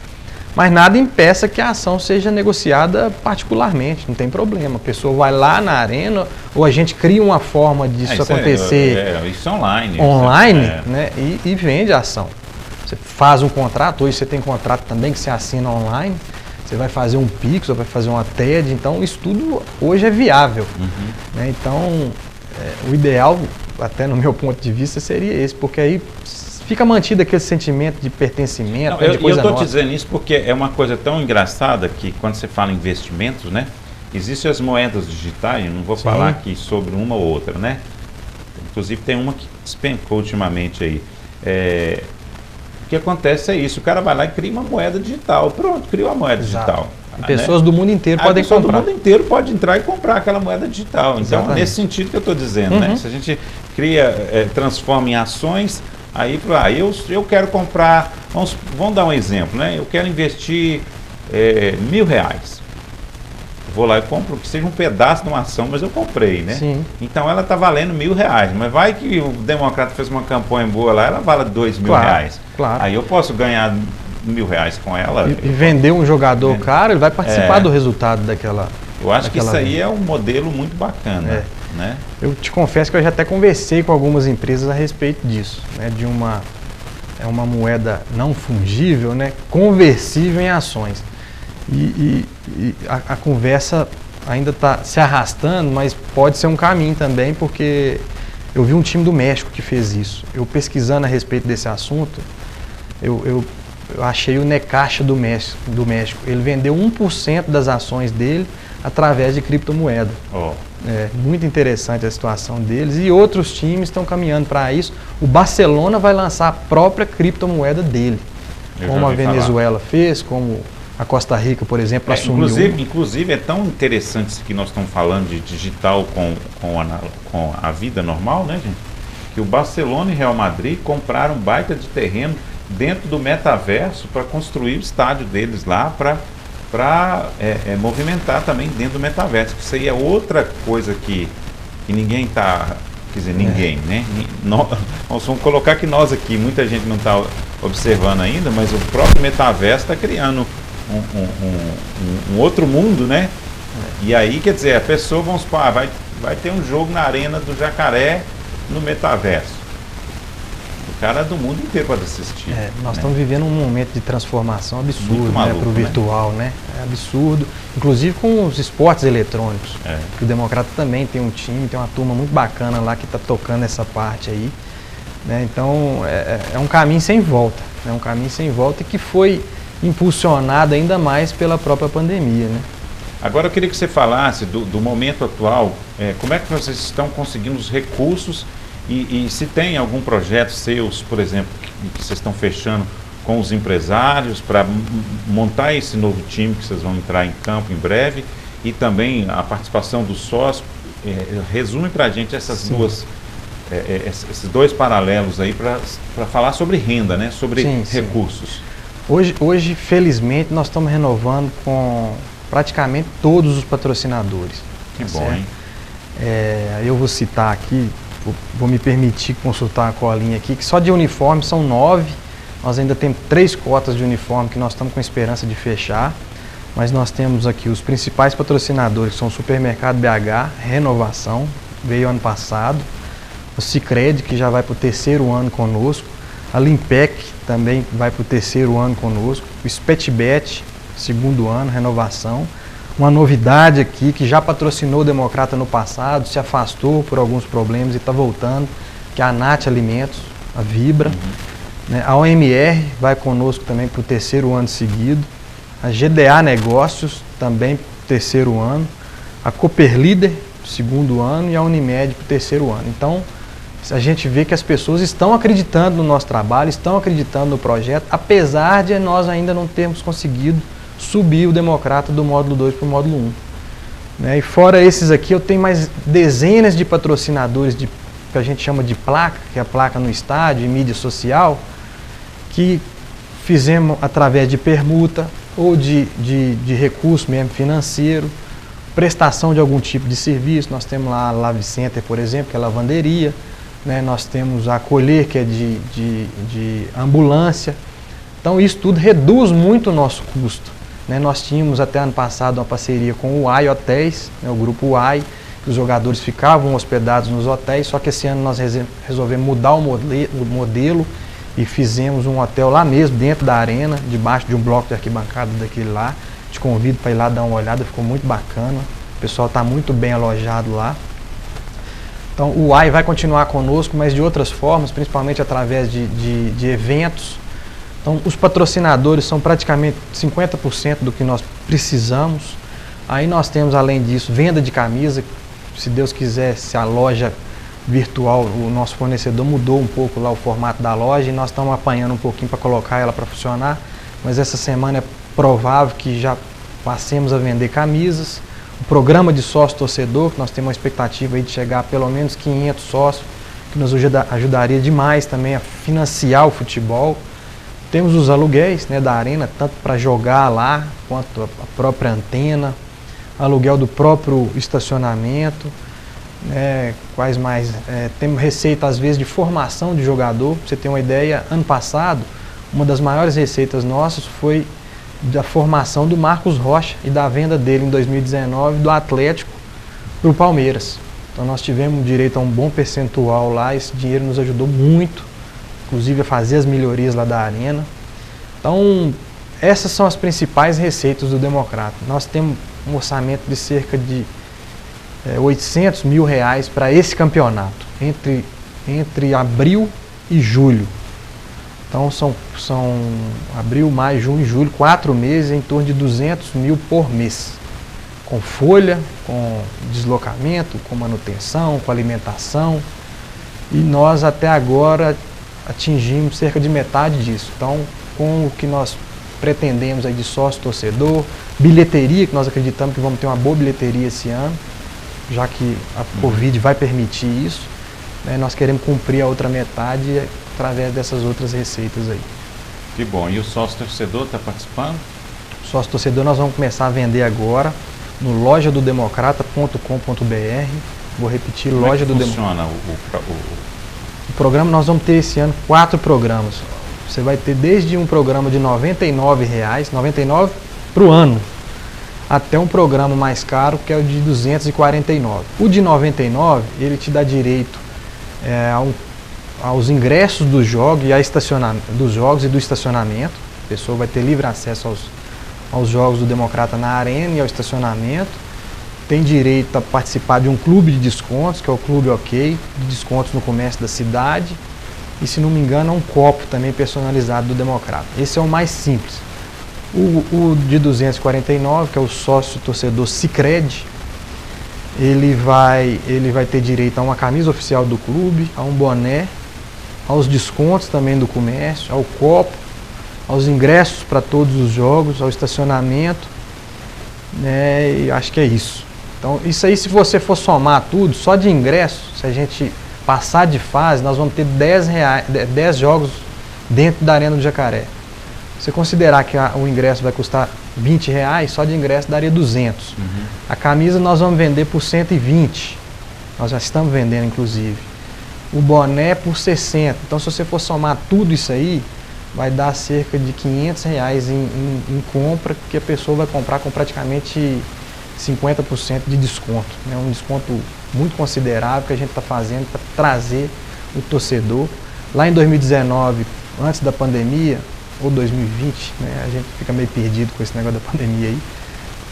Mas nada impeça que a ação seja negociada particularmente, não tem problema. A pessoa vai lá na arena ou a gente cria uma forma disso acontecer isso online. Né, e vende a ação. Você faz um contrato, hoje você tem contrato também que você assina online, você vai fazer um Pix, ou vai fazer uma TED, então isso tudo hoje é viável. Né? Então, o ideal, até no meu ponto de vista, seria esse, porque aí fica mantido aquele sentimento de pertencimento, de coisa eu estou nossa. dizendo isso porque é uma coisa tão engraçada que quando você fala em investimentos, né? Existem as moedas digitais, não vou falar aqui sobre uma ou outra, né? Inclusive tem uma que despencou ultimamente aí. O que acontece é isso, o cara vai lá e cria uma moeda digital, pronto, criou a moeda digital. E pessoas do mundo inteiro podem comprar. Do mundo inteiro pode entrar e comprar aquela moeda digital. Então, exatamente. Nesse sentido que eu estou dizendo, né? Se a gente cria, transforma em ações, aí eu quero comprar, vamos dar um exemplo, né? Eu quero investir R$1.000. Vou lá e compro, que seja um pedaço de uma ação, mas eu comprei, né? Sim. Então ela está valendo R$1.000, mas vai que o Democrata fez uma campanha boa lá, ela vale R$2.000. Claro. Aí eu posso ganhar R$1.000 com ela. E vender um jogador caro, ele vai participar do resultado daquela. Eu acho que isso aí é um modelo muito bacana, né? Eu te confesso que eu já até conversei com algumas empresas a respeito disso, né? De uma moeda não fungível, né? Conversível em ações. E a conversa ainda está se arrastando, mas pode ser um caminho também, porque eu vi um time do México que fez isso. Eu pesquisando a respeito desse assunto, eu achei o Necaxa do México. Ele vendeu 1% das ações dele através de criptomoeda. Muito interessante a situação deles, e outros times estão caminhando para isso. O Barcelona vai lançar a própria criptomoeda dele, como a Venezuela fez, como a Costa Rica, por exemplo, assumiu. Inclusive é tão interessante isso que nós estamos falando de digital com a vida normal, né, gente? Que o Barcelona e Real Madrid compraram um baita de terreno dentro do metaverso para construir o estádio deles lá, para movimentar também dentro do metaverso. Isso aí é outra coisa que ninguém está... Quer dizer, ninguém, né? Nós vamos colocar que nós aqui, muita gente não está observando ainda, mas o próprio metaverso está criando um outro mundo, né? E aí, quer dizer, a pessoa, vamos supor, vai ter um jogo na Arena do Jacaré no metaverso. O cara do mundo inteiro pode assistir. Nós estamos vivendo um momento de transformação absurdo para o virtual, né? É absurdo. Inclusive com os esportes eletrônicos. Que o Democrata também tem um time, tem uma turma muito bacana lá que está tocando essa parte aí. Né? Então, é um caminho sem volta. É um caminho sem volta e que foi impulsionado ainda mais pela própria pandemia, né? Agora eu queria que você falasse do momento atual, como é que vocês estão conseguindo os recursos e se tem algum projeto seus, por exemplo, que vocês estão fechando com os empresários para montar esse novo time que vocês vão entrar em campo em breve, e também a participação dos sócios. Resume para a gente essas esses dois paralelos aí para falar sobre renda, né? Sobre recursos. Hoje, felizmente, nós estamos renovando com praticamente todos os patrocinadores. Que bom, hein? Eu vou citar aqui, vou me permitir consultar a colinha aqui, que só de uniforme são 9. Nós ainda temos 3 cotas de uniforme que nós estamos com esperança de fechar. Mas nós temos aqui os principais patrocinadores, que são o Supermercado BH, renovação, veio ano passado. O Sicredi, que já vai para o 3º ano conosco. A Limpec também vai para o 3º ano conosco. O Spetbet, 2º ano, renovação. Uma novidade aqui, que já patrocinou o Democrata no passado, se afastou por alguns problemas e está voltando, que é a Nat Alimentos, a Vibra. Né? A OMR vai conosco também para o 3º ano seguido. A GDA Negócios, também para o 3º ano. A Cooperlider, 2º ano. E a Unimed para o 3º ano. Então, a gente vê que as pessoas estão acreditando no nosso trabalho, estão acreditando no projeto, apesar de nós ainda não termos conseguido subir o Democrata do módulo 2 para o módulo 1. Né? E fora esses aqui, eu tenho mais dezenas de patrocinadores que a gente chama de placa, que é a placa no estádio, e mídia social, que fizemos através de permuta ou de recurso mesmo financeiro, prestação de algum tipo de serviço. Nós temos lá a Lave Center, por exemplo, que é lavanderia. Né? Nós temos a Colher, que é de ambulância. Então isso tudo reduz muito o nosso custo, né? Nós tínhamos até ano passado uma parceria com o UAI Hotéis, né, o grupo UAI, que os jogadores ficavam hospedados nos hotéis, só que esse ano nós resolvemos mudar o modelo e fizemos um hotel lá mesmo, dentro da arena, debaixo de um bloco de arquibancada daquele lá. Te convido para ir lá dar uma olhada, ficou muito bacana, o pessoal está muito bem alojado lá. Então o UAI vai continuar conosco, mas de outras formas, principalmente através de eventos. Então os patrocinadores são praticamente 50% do que nós precisamos. Aí nós temos, além disso, venda de camisa. Se Deus quiser, se a loja virtual, o nosso fornecedor mudou um pouco lá o formato da loja e nós estamos apanhando um pouquinho para colocar ela para funcionar, mas essa semana é provável que já passemos a vender camisas. O programa de sócio-torcedor, que nós temos uma expectativa aí de chegar a pelo menos 500 sócios, que nos ajudaria demais também a financiar o futebol. Temos os aluguéis, né, da arena, tanto para jogar lá, quanto a própria antena, aluguel do próprio estacionamento, quais mais? Temos receita às vezes de formação de jogador. Pra você ter uma ideia, ano passado, uma das maiores receitas nossas foi da formação do Marcos Rocha e da venda dele em 2019 do Atlético para o Palmeiras. Então nós tivemos direito a um bom percentual lá, esse dinheiro nos ajudou muito, inclusive a fazer as melhorias lá da arena. Então essas são as principais receitas do Democrata. Nós temos um orçamento de cerca de 800 mil reais para esse campeonato, entre abril e julho. Então são abril, maio, junho e julho, 4 meses, em torno de 200 mil por mês. Com folha, com deslocamento, com manutenção, com alimentação. E nós até agora atingimos cerca de metade disso. Então, com o que nós pretendemos aí de sócio-torcedor, bilheteria, que nós acreditamos que vamos ter uma boa bilheteria esse ano, já que a Covid vai permitir isso, né, nós queremos cumprir a outra metade através dessas outras receitas aí. Que bom. E o sócio-torcedor está participando? O sócio-torcedor nós vamos começar a vender agora no lojadodemocrata.com.br. Vou repetir, Como loja é que do funciona O programa, nós vamos ter esse ano 4 programas. Você vai ter desde um programa de R$ 99,00, 99 para o ano, até um programa mais caro, que é o de R$ 249. O de R$ 99, ele te dá direito aos ingressos dos jogos e do estacionamento. A pessoa vai ter livre acesso aos jogos do Democrata na arena e ao estacionamento. Tem direito a participar de um clube de descontos, que é o Clube OK, de descontos no comércio da cidade. E, se não me engano, é um copo também personalizado do Democrata. Esse é o mais simples. O de 249, que é o sócio-torcedor Sicredi, ele vai ter direito a uma camisa oficial do clube, a um boné, aos descontos também do comércio, ao copo, aos ingressos para todos os jogos, ao estacionamento, né, e acho que é isso. Então, isso aí, se você for somar tudo, só de ingresso, se a gente passar de fase, nós vamos ter 10 jogos dentro da Arena do Jacaré. Se você considerar que o ingresso vai custar R$20, só de ingresso daria 200. A camisa nós vamos vender por 120, nós já estamos vendendo inclusive. O boné por 60. Então, se você for somar tudo isso aí, vai dar cerca de R$500 em compra, que a pessoa vai comprar com praticamente 50% de desconto. É um desconto muito considerável que a gente está fazendo para trazer o torcedor. Lá em 2019, antes da pandemia, ou 2020, né, a gente fica meio perdido com esse negócio da pandemia aí,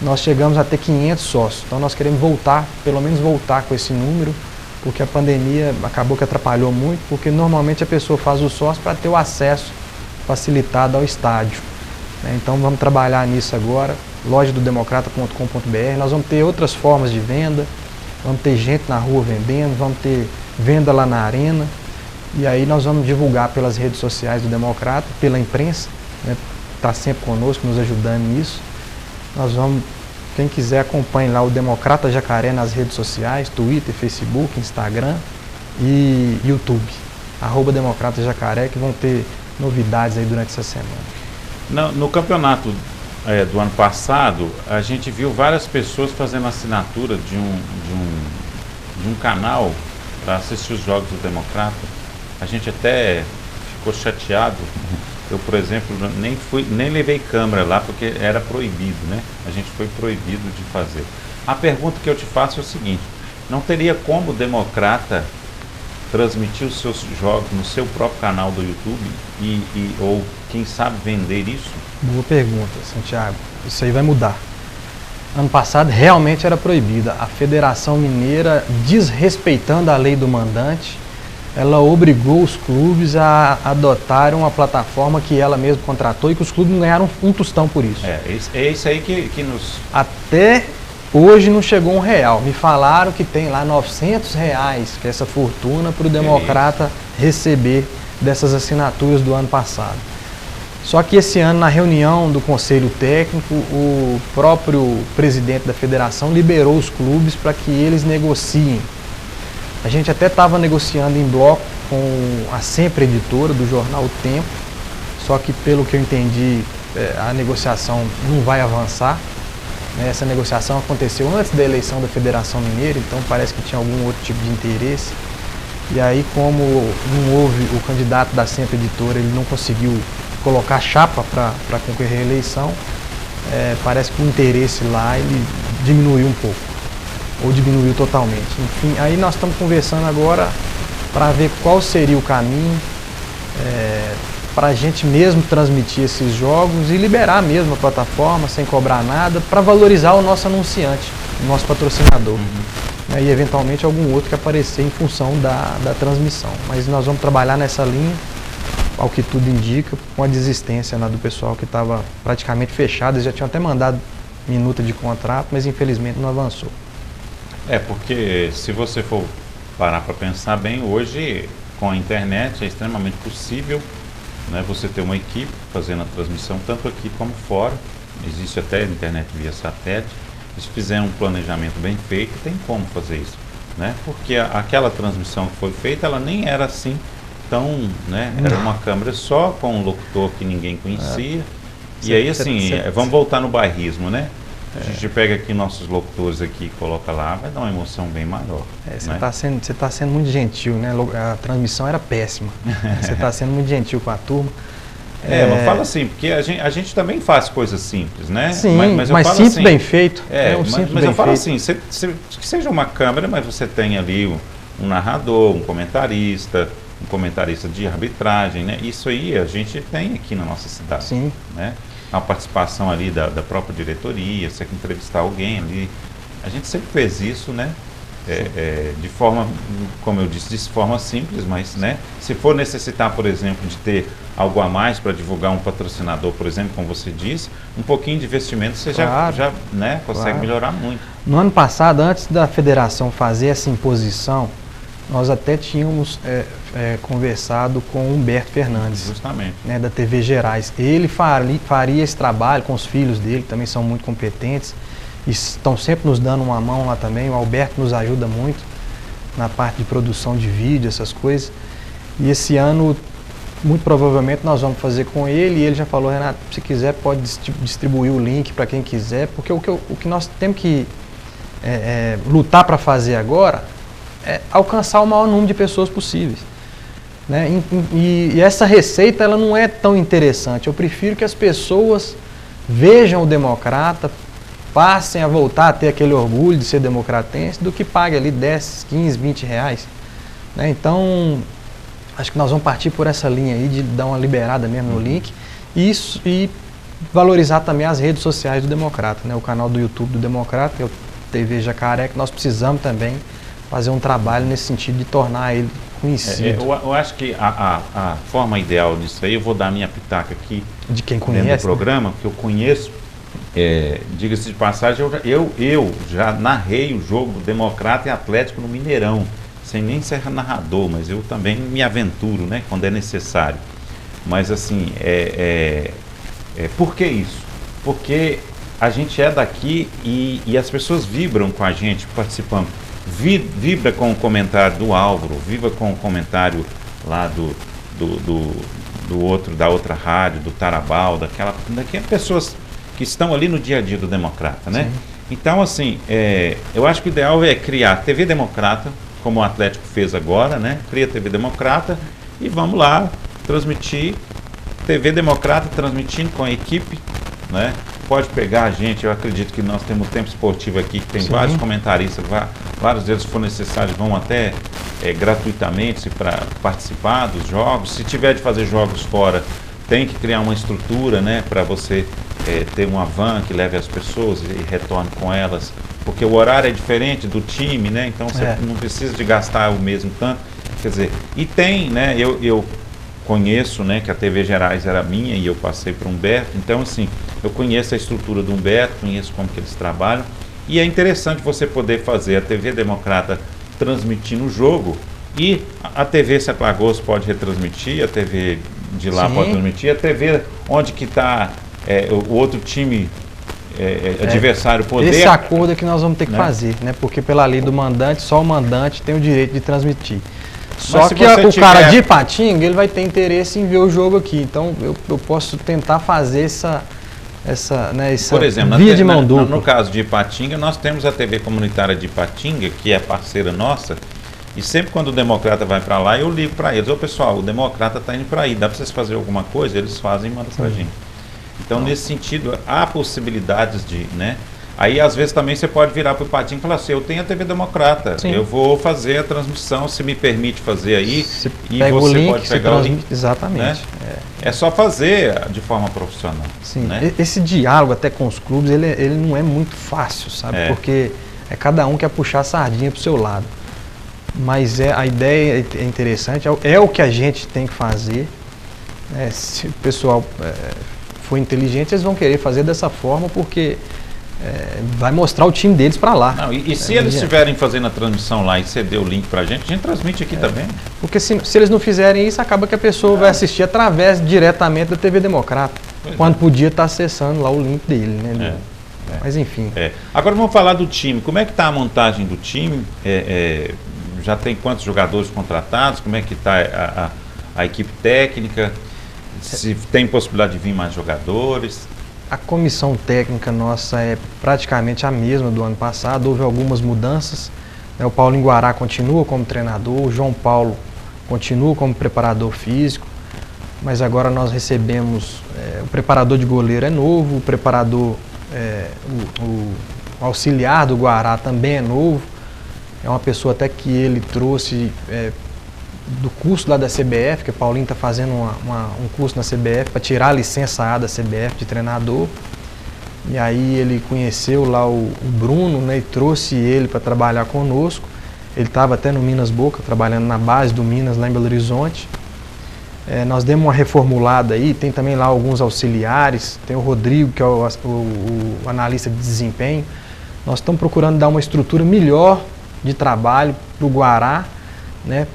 nós chegamos a ter 500 sócios. Então nós queremos voltar, pelo menos voltar com esse número, porque a pandemia acabou que atrapalhou muito, porque normalmente a pessoa faz o sócio para ter o acesso facilitado ao estádio. Então vamos trabalhar nisso agora, lojadodemocrata.com.br. Nós vamos ter outras formas de venda, vamos ter gente na rua vendendo, vamos ter venda lá na arena, e aí nós vamos divulgar pelas redes sociais do Democrata, pela imprensa, né, está sempre conosco, nos ajudando nisso. Nós vamos, quem quiser acompanhe lá o Democrata Jacaré nas redes sociais, Twitter, Facebook, Instagram e YouTube, @Democrata Jacaré, que vão ter novidades aí durante essa semana. No campeonato do ano passado, a gente viu várias pessoas fazendo assinatura de um canal para assistir os jogos do Democrata. A gente até ficou chateado Eu, por exemplo, nem levei câmera lá porque era proibido, né? A gente foi proibido de fazer. A pergunta que eu te faço é o seguinte: não teria como o Democrata transmitir os seus jogos no seu próprio canal do YouTube ou quem sabe vender isso? Boa pergunta, Santiago. Isso aí vai mudar. Ano passado realmente era proibida. A Federação Mineira, desrespeitando a lei do mandante, ela obrigou os clubes a adotarem uma plataforma que ela mesma contratou e que os clubes não ganharam um tostão por isso. É isso aí que nos... Até hoje não chegou R$1. Me falaram que tem lá R$900, que é essa fortuna para o Democrata receber dessas assinaturas do ano passado. Só que esse ano, na reunião do Conselho Técnico, o próprio presidente da federação liberou os clubes para que eles negociem. A gente até estava negociando em bloco com a Sempre Editora, do jornal O Tempo, só que, pelo que eu entendi, a negociação não vai avançar. Essa negociação aconteceu antes da eleição da Federação Mineira, então parece que tinha algum outro tipo de interesse. E aí, como não houve o candidato da Sempre Editora, ele não conseguiu colocar chapa para concorrer à eleição, parece que o interesse lá ele diminuiu um pouco, ou diminuiu totalmente. Enfim, aí nós estamos conversando agora para ver qual seria o caminho para a gente mesmo transmitir esses jogos e liberar mesmo a plataforma sem cobrar nada, para valorizar o nosso anunciante, o nosso patrocinador. E eventualmente algum outro que aparecer em função da transmissão. Mas nós vamos trabalhar nessa linha, ao que tudo indica, com a desistência do pessoal que estava praticamente fechado. Eles já tinham até mandado minuta de contrato, mas infelizmente não avançou. Porque se você for parar para pensar bem, hoje com a internet é extremamente possível, né, você ter uma equipe fazendo a transmissão tanto aqui como fora. Existe até internet via satélite. Se fizer um planejamento bem feito, tem como fazer isso, né? Porque aquela transmissão que foi feita, ela nem era assim tão, né? Era uma câmera só com um locutor que ninguém conhecia. E aí assim, vamos voltar no bairrismo, né? A gente pega aqui nossos locutores aqui e coloca lá, vai dar uma emoção bem maior. Você tá sendo muito gentil, né? A transmissão era péssima. Você está sendo muito gentil com a turma. Mas fala assim, porque a gente também faz coisas simples, né? Sim, mas simples assim, bem feito. Mas eu falo assim, que seja uma câmera, mas você tem ali um narrador, um comentarista de arbitragem, né? Isso aí a gente tem aqui na nossa cidade. Sim. Né? A participação ali da própria diretoria, você entrevistar alguém ali. A gente sempre fez isso, né? De forma, como eu disse, de forma simples, mas, né? Se for necessitar, por exemplo, de ter algo a mais para divulgar um patrocinador, por exemplo, como você disse, um pouquinho de investimento você já né, consegue melhorar muito. No ano passado, antes da federação fazer essa imposição, nós até tínhamos conversado com o Humberto Fernandes, justamente, né, da TV Gerais. Ele faria esse trabalho com os filhos dele, que também são muito competentes, e estão sempre nos dando uma mão lá também. O Alberto nos ajuda muito na parte de produção de vídeo, essas coisas. E esse ano, muito provavelmente, nós vamos fazer com ele, e ele já falou: Renato, se quiser pode distribuir o link para quem quiser, porque o que nós temos que lutar para fazer agora é alcançar o maior número de pessoas possíveis, né? E essa receita ela não é tão interessante. Eu prefiro que as pessoas vejam o Democrata, passem a voltar a ter aquele orgulho de ser democratense, do que pague ali 10, 15, 20 reais. Né? Então, acho que nós vamos partir por essa linha aí de dar uma liberada mesmo no link e valorizar também as redes sociais do Democrata, né? O canal do YouTube do Democrata, que é o TV Jacaré, que nós precisamos também fazer um trabalho nesse sentido de tornar ele conhecido. Eu acho que a forma ideal disso aí, eu vou dar a minha pitaca aqui de quem conhece, dentro do programa, porque eu conheço. Diga-se de passagem, eu já narrei o jogo do Democrata e Atlético no Mineirão, sem nem ser narrador, mas eu também me aventuro, né, quando é necessário. Mas assim, por que isso? Porque a gente é daqui e as pessoas vibram com a gente participando. Vibra com o comentário do Álvaro, vibra com o comentário lá da outra rádio, do Tarabal, daquelas pessoas que estão ali no dia a dia do Democrata, né? Sim. Então, assim, eu acho que o ideal é criar TV Democrata, como o Atlético fez agora, né? Cria TV Democrata e vamos lá transmitir TV Democrata transmitindo com a equipe, né? Pode pegar a gente, eu acredito que nós temos Tempo Esportivo aqui, que tem vários comentaristas, vários deles, se for necessário, vão até gratuitamente para participar dos jogos. Se tiver de fazer jogos fora, tem que criar uma estrutura, né, para você ter uma van que leve as pessoas e retorne com elas, porque o horário é diferente do time, né, então você não precisa de gastar o mesmo tanto, quer dizer, e tem, né, eu conheço, né, que a TV Gerais era minha e eu passei para o Humberto, então assim, eu conheço a estrutura do Humberto, conheço como que eles trabalham, e é interessante você poder fazer a TV Democrata transmitindo o jogo, e a TV Sete Lagoas pode retransmitir, a TV de lá pode transmitir, a TV onde que está o outro time adversário poder... Esse acordo é que nós vamos ter que fazer, né, porque pela lei do mandante, só o mandante tem o direito de transmitir. Só que o cara de Ipatinga, ele vai ter interesse em ver o jogo aqui. Então, eu posso tentar fazer essa por exemplo, via de mão dupla. No caso de Ipatinga, nós temos a TV comunitária de Ipatinga, que é parceira nossa, e sempre quando o Democrata vai para lá, eu ligo para eles. Ô pessoal, o Democrata está indo para aí, dá para vocês fazer alguma coisa? Eles fazem e mandam para a gente. Então, nesse sentido, há possibilidades de, né? Aí, às vezes, também você pode virar para o Ipatinga e falar assim, eu tenho a TV Democrata, eu vou fazer a transmissão, se me permite fazer aí, e você link, pode pegar o link. Exatamente. Né? É só fazer de forma profissional. Sim, né? Esse diálogo até com os clubes, ele não é muito fácil, sabe? Porque cada um quer puxar a sardinha para o seu lado. Mas a ideia é interessante, é o que a gente tem que fazer. Se o pessoal for inteligente, eles vão querer fazer dessa forma, porque... vai mostrar o time deles para lá. Não, e se eles estiverem fazendo a transmissão lá e ceder o link para a gente transmite aqui também. Porque se eles não fizerem isso, acaba que a pessoa vai assistir através diretamente da TV Democrata, quando podia estar acessando lá o link dele, né? Mas enfim. Agora vamos falar do time. Como é que está a montagem do time? Já tem quantos jogadores contratados? Como é que está a equipe técnica? Se tem possibilidade de vir mais jogadores? A comissão técnica nossa é praticamente a mesma do ano passado, houve algumas mudanças. O Paulinho Guará continua como treinador, o João Paulo continua como preparador físico, mas agora nós recebemos, o preparador de goleiro é novo, o preparador, o auxiliar do Guará também é novo, é uma pessoa até que ele trouxe do curso lá da CBF, que o Paulinho está fazendo um curso na CBF para tirar a licença A da CBF de treinador. E aí ele conheceu lá o Bruno, né, e trouxe ele para trabalhar conosco. Ele estava até no Minas Boca, trabalhando na base do Minas, lá em Belo Horizonte. Nós demos uma reformulada aí, tem também lá alguns auxiliares, tem o Rodrigo, que é o analista de desempenho. Nós estamos procurando dar uma estrutura melhor de trabalho para o Guará, né?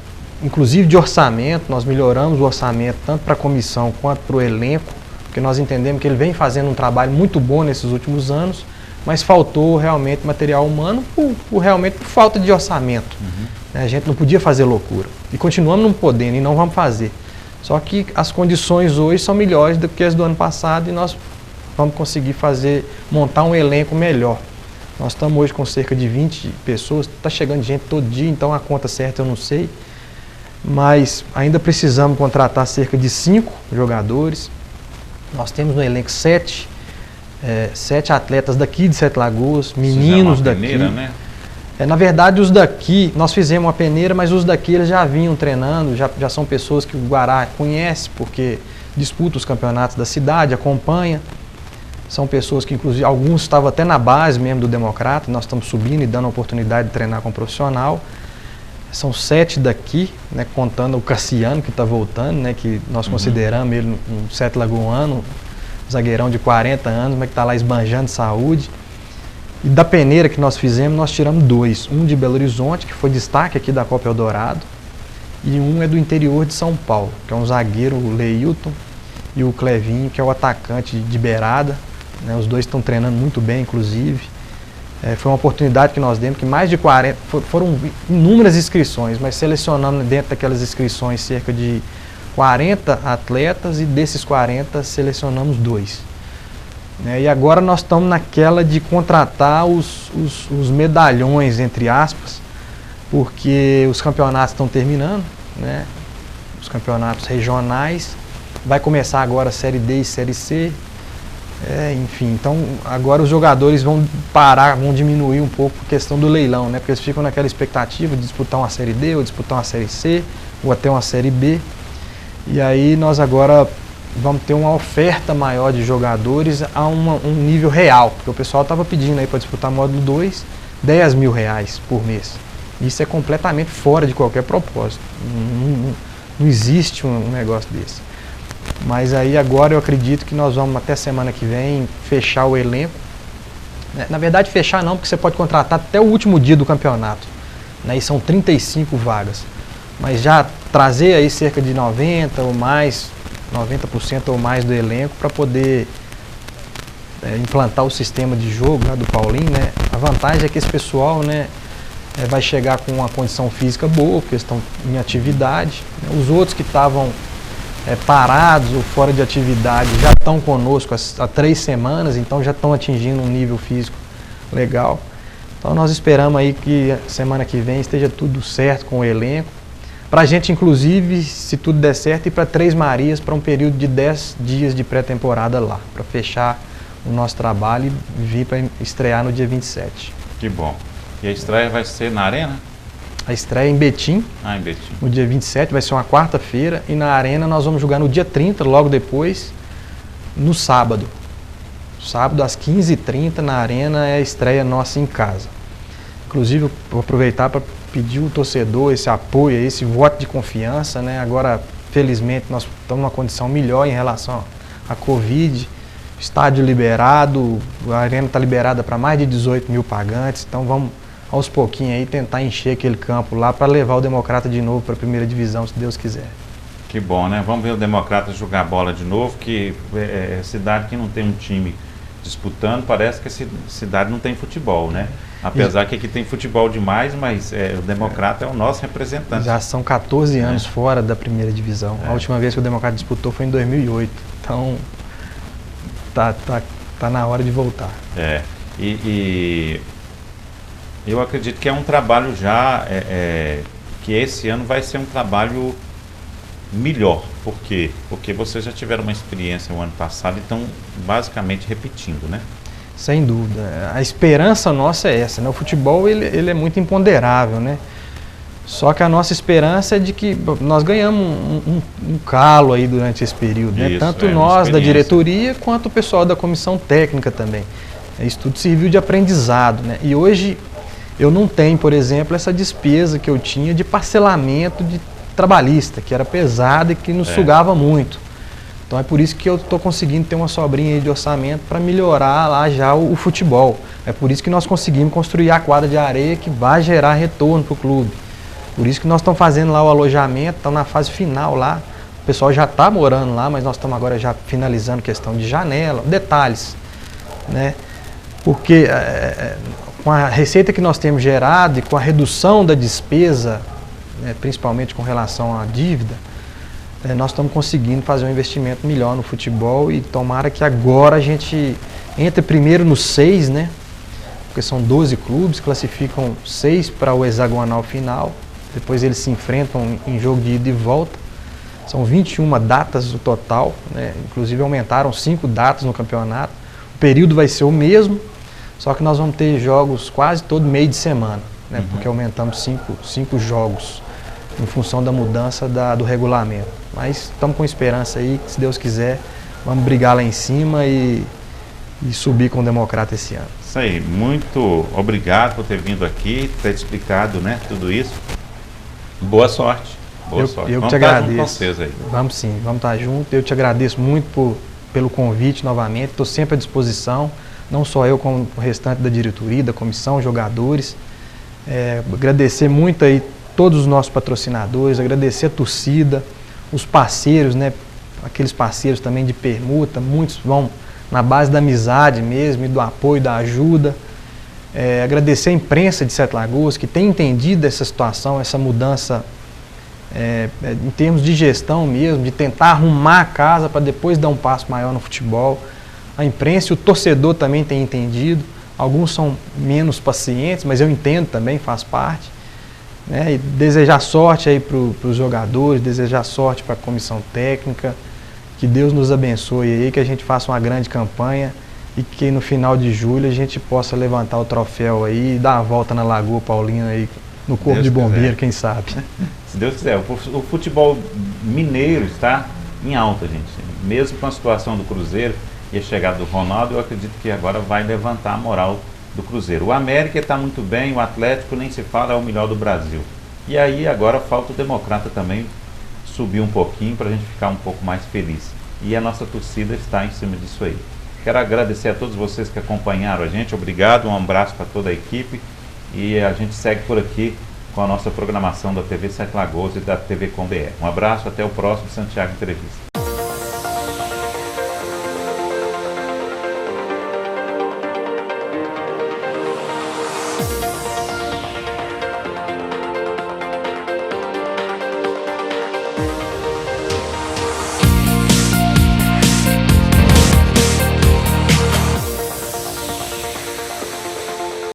Inclusive de orçamento, nós melhoramos o orçamento tanto para a comissão quanto para o elenco, porque nós entendemos que ele vem fazendo um trabalho muito bom nesses últimos anos, mas faltou realmente material humano realmente por falta de orçamento. A gente não podia fazer loucura. E continuamos não podendo e não vamos fazer. Só que as condições hoje são melhores do que as do ano passado e nós vamos conseguir montar um elenco melhor. Nós estamos hoje com cerca de 20 pessoas, está chegando gente todo dia, então a conta certa eu não sei. Mas ainda precisamos contratar cerca de 5 jogadores. Nós temos no elenco 7 atletas daqui de Sete Lagoas, meninos daqui. Peneira, né? Na verdade, os daqui, nós fizemos uma peneira, mas os daqui eles já vinham treinando, já são pessoas que o Guará conhece, porque disputam os campeonatos da cidade, acompanha. São pessoas que, inclusive, alguns estavam até na base mesmo do Democrata, nós estamos subindo e dando a oportunidade de treinar com um profissional. São 7 daqui, né, contando o Cassiano, que está voltando, né, que nós consideramos ele um sete lagoano, um zagueirão de 40 anos, mas que está lá esbanjando saúde. E da peneira que nós fizemos, nós tiramos 2. Um de Belo Horizonte, que foi destaque aqui da Copa Eldorado, e um é do interior de São Paulo, que é um zagueiro, o Leilton, e o Clevinho, que é o atacante de beirada. Né, os dois estão treinando muito bem, inclusive. Foi uma oportunidade que nós demos, que mais de 40, foram inúmeras inscrições, mas selecionamos dentro daquelas inscrições cerca de 40 atletas e desses 40 selecionamos 2. E agora nós estamos naquela de contratar os medalhões, entre aspas, porque os campeonatos estão terminando, né? Os campeonatos regionais, vai começar agora a Série D e Série C. Enfim, então agora os jogadores vão parar, vão diminuir um pouco a questão do leilão, né? Porque eles ficam naquela expectativa de disputar uma Série D, ou disputar uma Série C, ou até uma Série B. E aí nós agora vamos ter uma oferta maior de jogadores a um nível real, porque o pessoal estava pedindo aí para disputar módulo 2, R$10 mil por mês. Isso é completamente fora de qualquer propósito. Não existe um negócio desse. Mas aí agora eu acredito que nós vamos até semana que vem fechar o elenco. Na verdade fechar não, porque você pode contratar até o último dia do campeonato, né? E são 35 vagas. Mas já trazer aí cerca de 90% ou mais do elenco para poder implantar o sistema de jogo, né, do Paulinho, né? A vantagem é que esse pessoal, né, vai chegar com uma condição física boa, porque estão em atividade. Os outros que estavam parados ou fora de atividade já estão conosco há 3 semanas, então já estão atingindo um nível físico legal. Então nós esperamos aí que semana que vem esteja tudo certo com o elenco, para a gente inclusive, se tudo der certo, ir para Três Marias para um período de 10 dias de pré-temporada lá, para fechar o nosso trabalho e vir para estrear no dia 27. Que bom. E a estreia vai ser na Arena? A estreia em Betim, em Betim, no dia 27, vai ser uma quarta-feira, e na Arena nós vamos jogar no dia 30, logo depois, no sábado. Sábado às 15h30 na Arena é a estreia nossa em casa. Inclusive, eu vou aproveitar para pedir ao torcedor esse apoio, esse voto de confiança, né? Agora, felizmente, nós estamos numa condição melhor em relação à Covid, estádio liberado, a Arena está liberada para mais de 18 mil pagantes, então vamos aos pouquinhos aí tentar encher aquele campo lá para levar o Democrata de novo para a primeira divisão, se Deus quiser. Que bom, né? Vamos ver o Democrata jogar bola de novo, que cidade que não tem um time disputando, parece que a cidade não tem futebol, né? Apesar que aqui tem futebol demais, mas o Democrata é o nosso representante. Já são 14 anos fora da primeira divisão. A última vez que o Democrata disputou foi em 2008. Então, tá na hora de voltar. E eu acredito que é um trabalho já, que esse ano vai ser um trabalho melhor. Por quê? Porque vocês já tiveram uma experiência o ano passado e estão basicamente repetindo, né? Sem dúvida. A esperança nossa é essa, né? O futebol ele é muito imponderável, né? Só que a nossa esperança é de que nós ganhamos um calo aí durante esse período, né? Tanto nós da diretoria quanto o pessoal da comissão técnica também. Isso tudo serviu de aprendizado, né? E hoje eu não tenho, por exemplo, essa despesa que eu tinha de parcelamento de trabalhista, que era pesada e que nos sugava muito. Então é por isso que eu estou conseguindo ter uma sobrinha aí de orçamento para melhorar lá já o futebol. É por isso que nós conseguimos construir a quadra de areia que vai gerar retorno para o clube. Por isso que nós estamos fazendo lá o alojamento, estamos na fase final lá. O pessoal já está morando lá, mas nós estamos agora já finalizando questão de janela, detalhes, né? Porque com a receita que nós temos gerado e com a redução da despesa, né, principalmente com relação à dívida, nós estamos conseguindo fazer um investimento melhor no futebol e tomara que agora a gente entre primeiro nos 6, né? Porque são 12 clubes, classificam 6 para o hexagonal final, depois eles se enfrentam em jogo de ida e volta. São 21 datas no total, né? Inclusive aumentaram 5 datas no campeonato. O período vai ser o mesmo, só que nós vamos ter jogos quase todo meio de semana, né? Porque aumentamos 5 jogos em função da mudança do regulamento. Mas estamos com esperança aí, que se Deus quiser, vamos brigar lá em cima e subir com o Democrata esse ano. Isso aí, muito obrigado por ter vindo aqui, ter explicado, né, tudo isso. Boa sorte. Boa sorte. Eu te agradeço. Com vocês aí. Vamos sim, vamos estar juntos. Eu te agradeço muito pelo convite novamente, estou sempre à disposição, não só eu, como o restante da diretoria, da comissão, jogadores. Agradecer muito aí todos os nossos patrocinadores, agradecer a torcida, os parceiros, né? Aqueles parceiros também de permuta, muitos vão na base da amizade mesmo e do apoio, da ajuda. Agradecer a imprensa de Sete Lagoas, que tem entendido essa situação, essa mudança em termos de gestão mesmo, de tentar arrumar a casa para depois dar um passo maior no futebol. A imprensa e o torcedor também têm entendido, alguns são menos pacientes, mas eu entendo também, faz parte. E desejar sorte aí para os jogadores, desejar sorte para a comissão técnica Que Deus nos abençoe aí, que a gente faça uma grande campanha e que no final de julho a gente possa levantar o troféu aí e dar uma volta na Lagoa Paulina aí, no Corpo Deus de Bombeiro, quiser. quem sabe. Se Deus quiser. O futebol mineiro está em alta, gente. Mesmo com a situação do Cruzeiro e a chegada do Ronaldo, eu acredito que agora vai levantar a moral do Cruzeiro. O América está muito bem, o Atlético nem se fala, é o melhor do Brasil. E aí agora falta o Democrata também subir um pouquinho para a gente ficar um pouco mais feliz. E a nossa torcida está em cima disso aí. Quero agradecer a todos vocês que acompanharam a gente. Obrigado, um abraço para toda a equipe. E a gente segue por aqui com a nossa programação da TV Sete Lagoas e da TV Com BR. Um abraço, até o próximo Santiago Entrevista.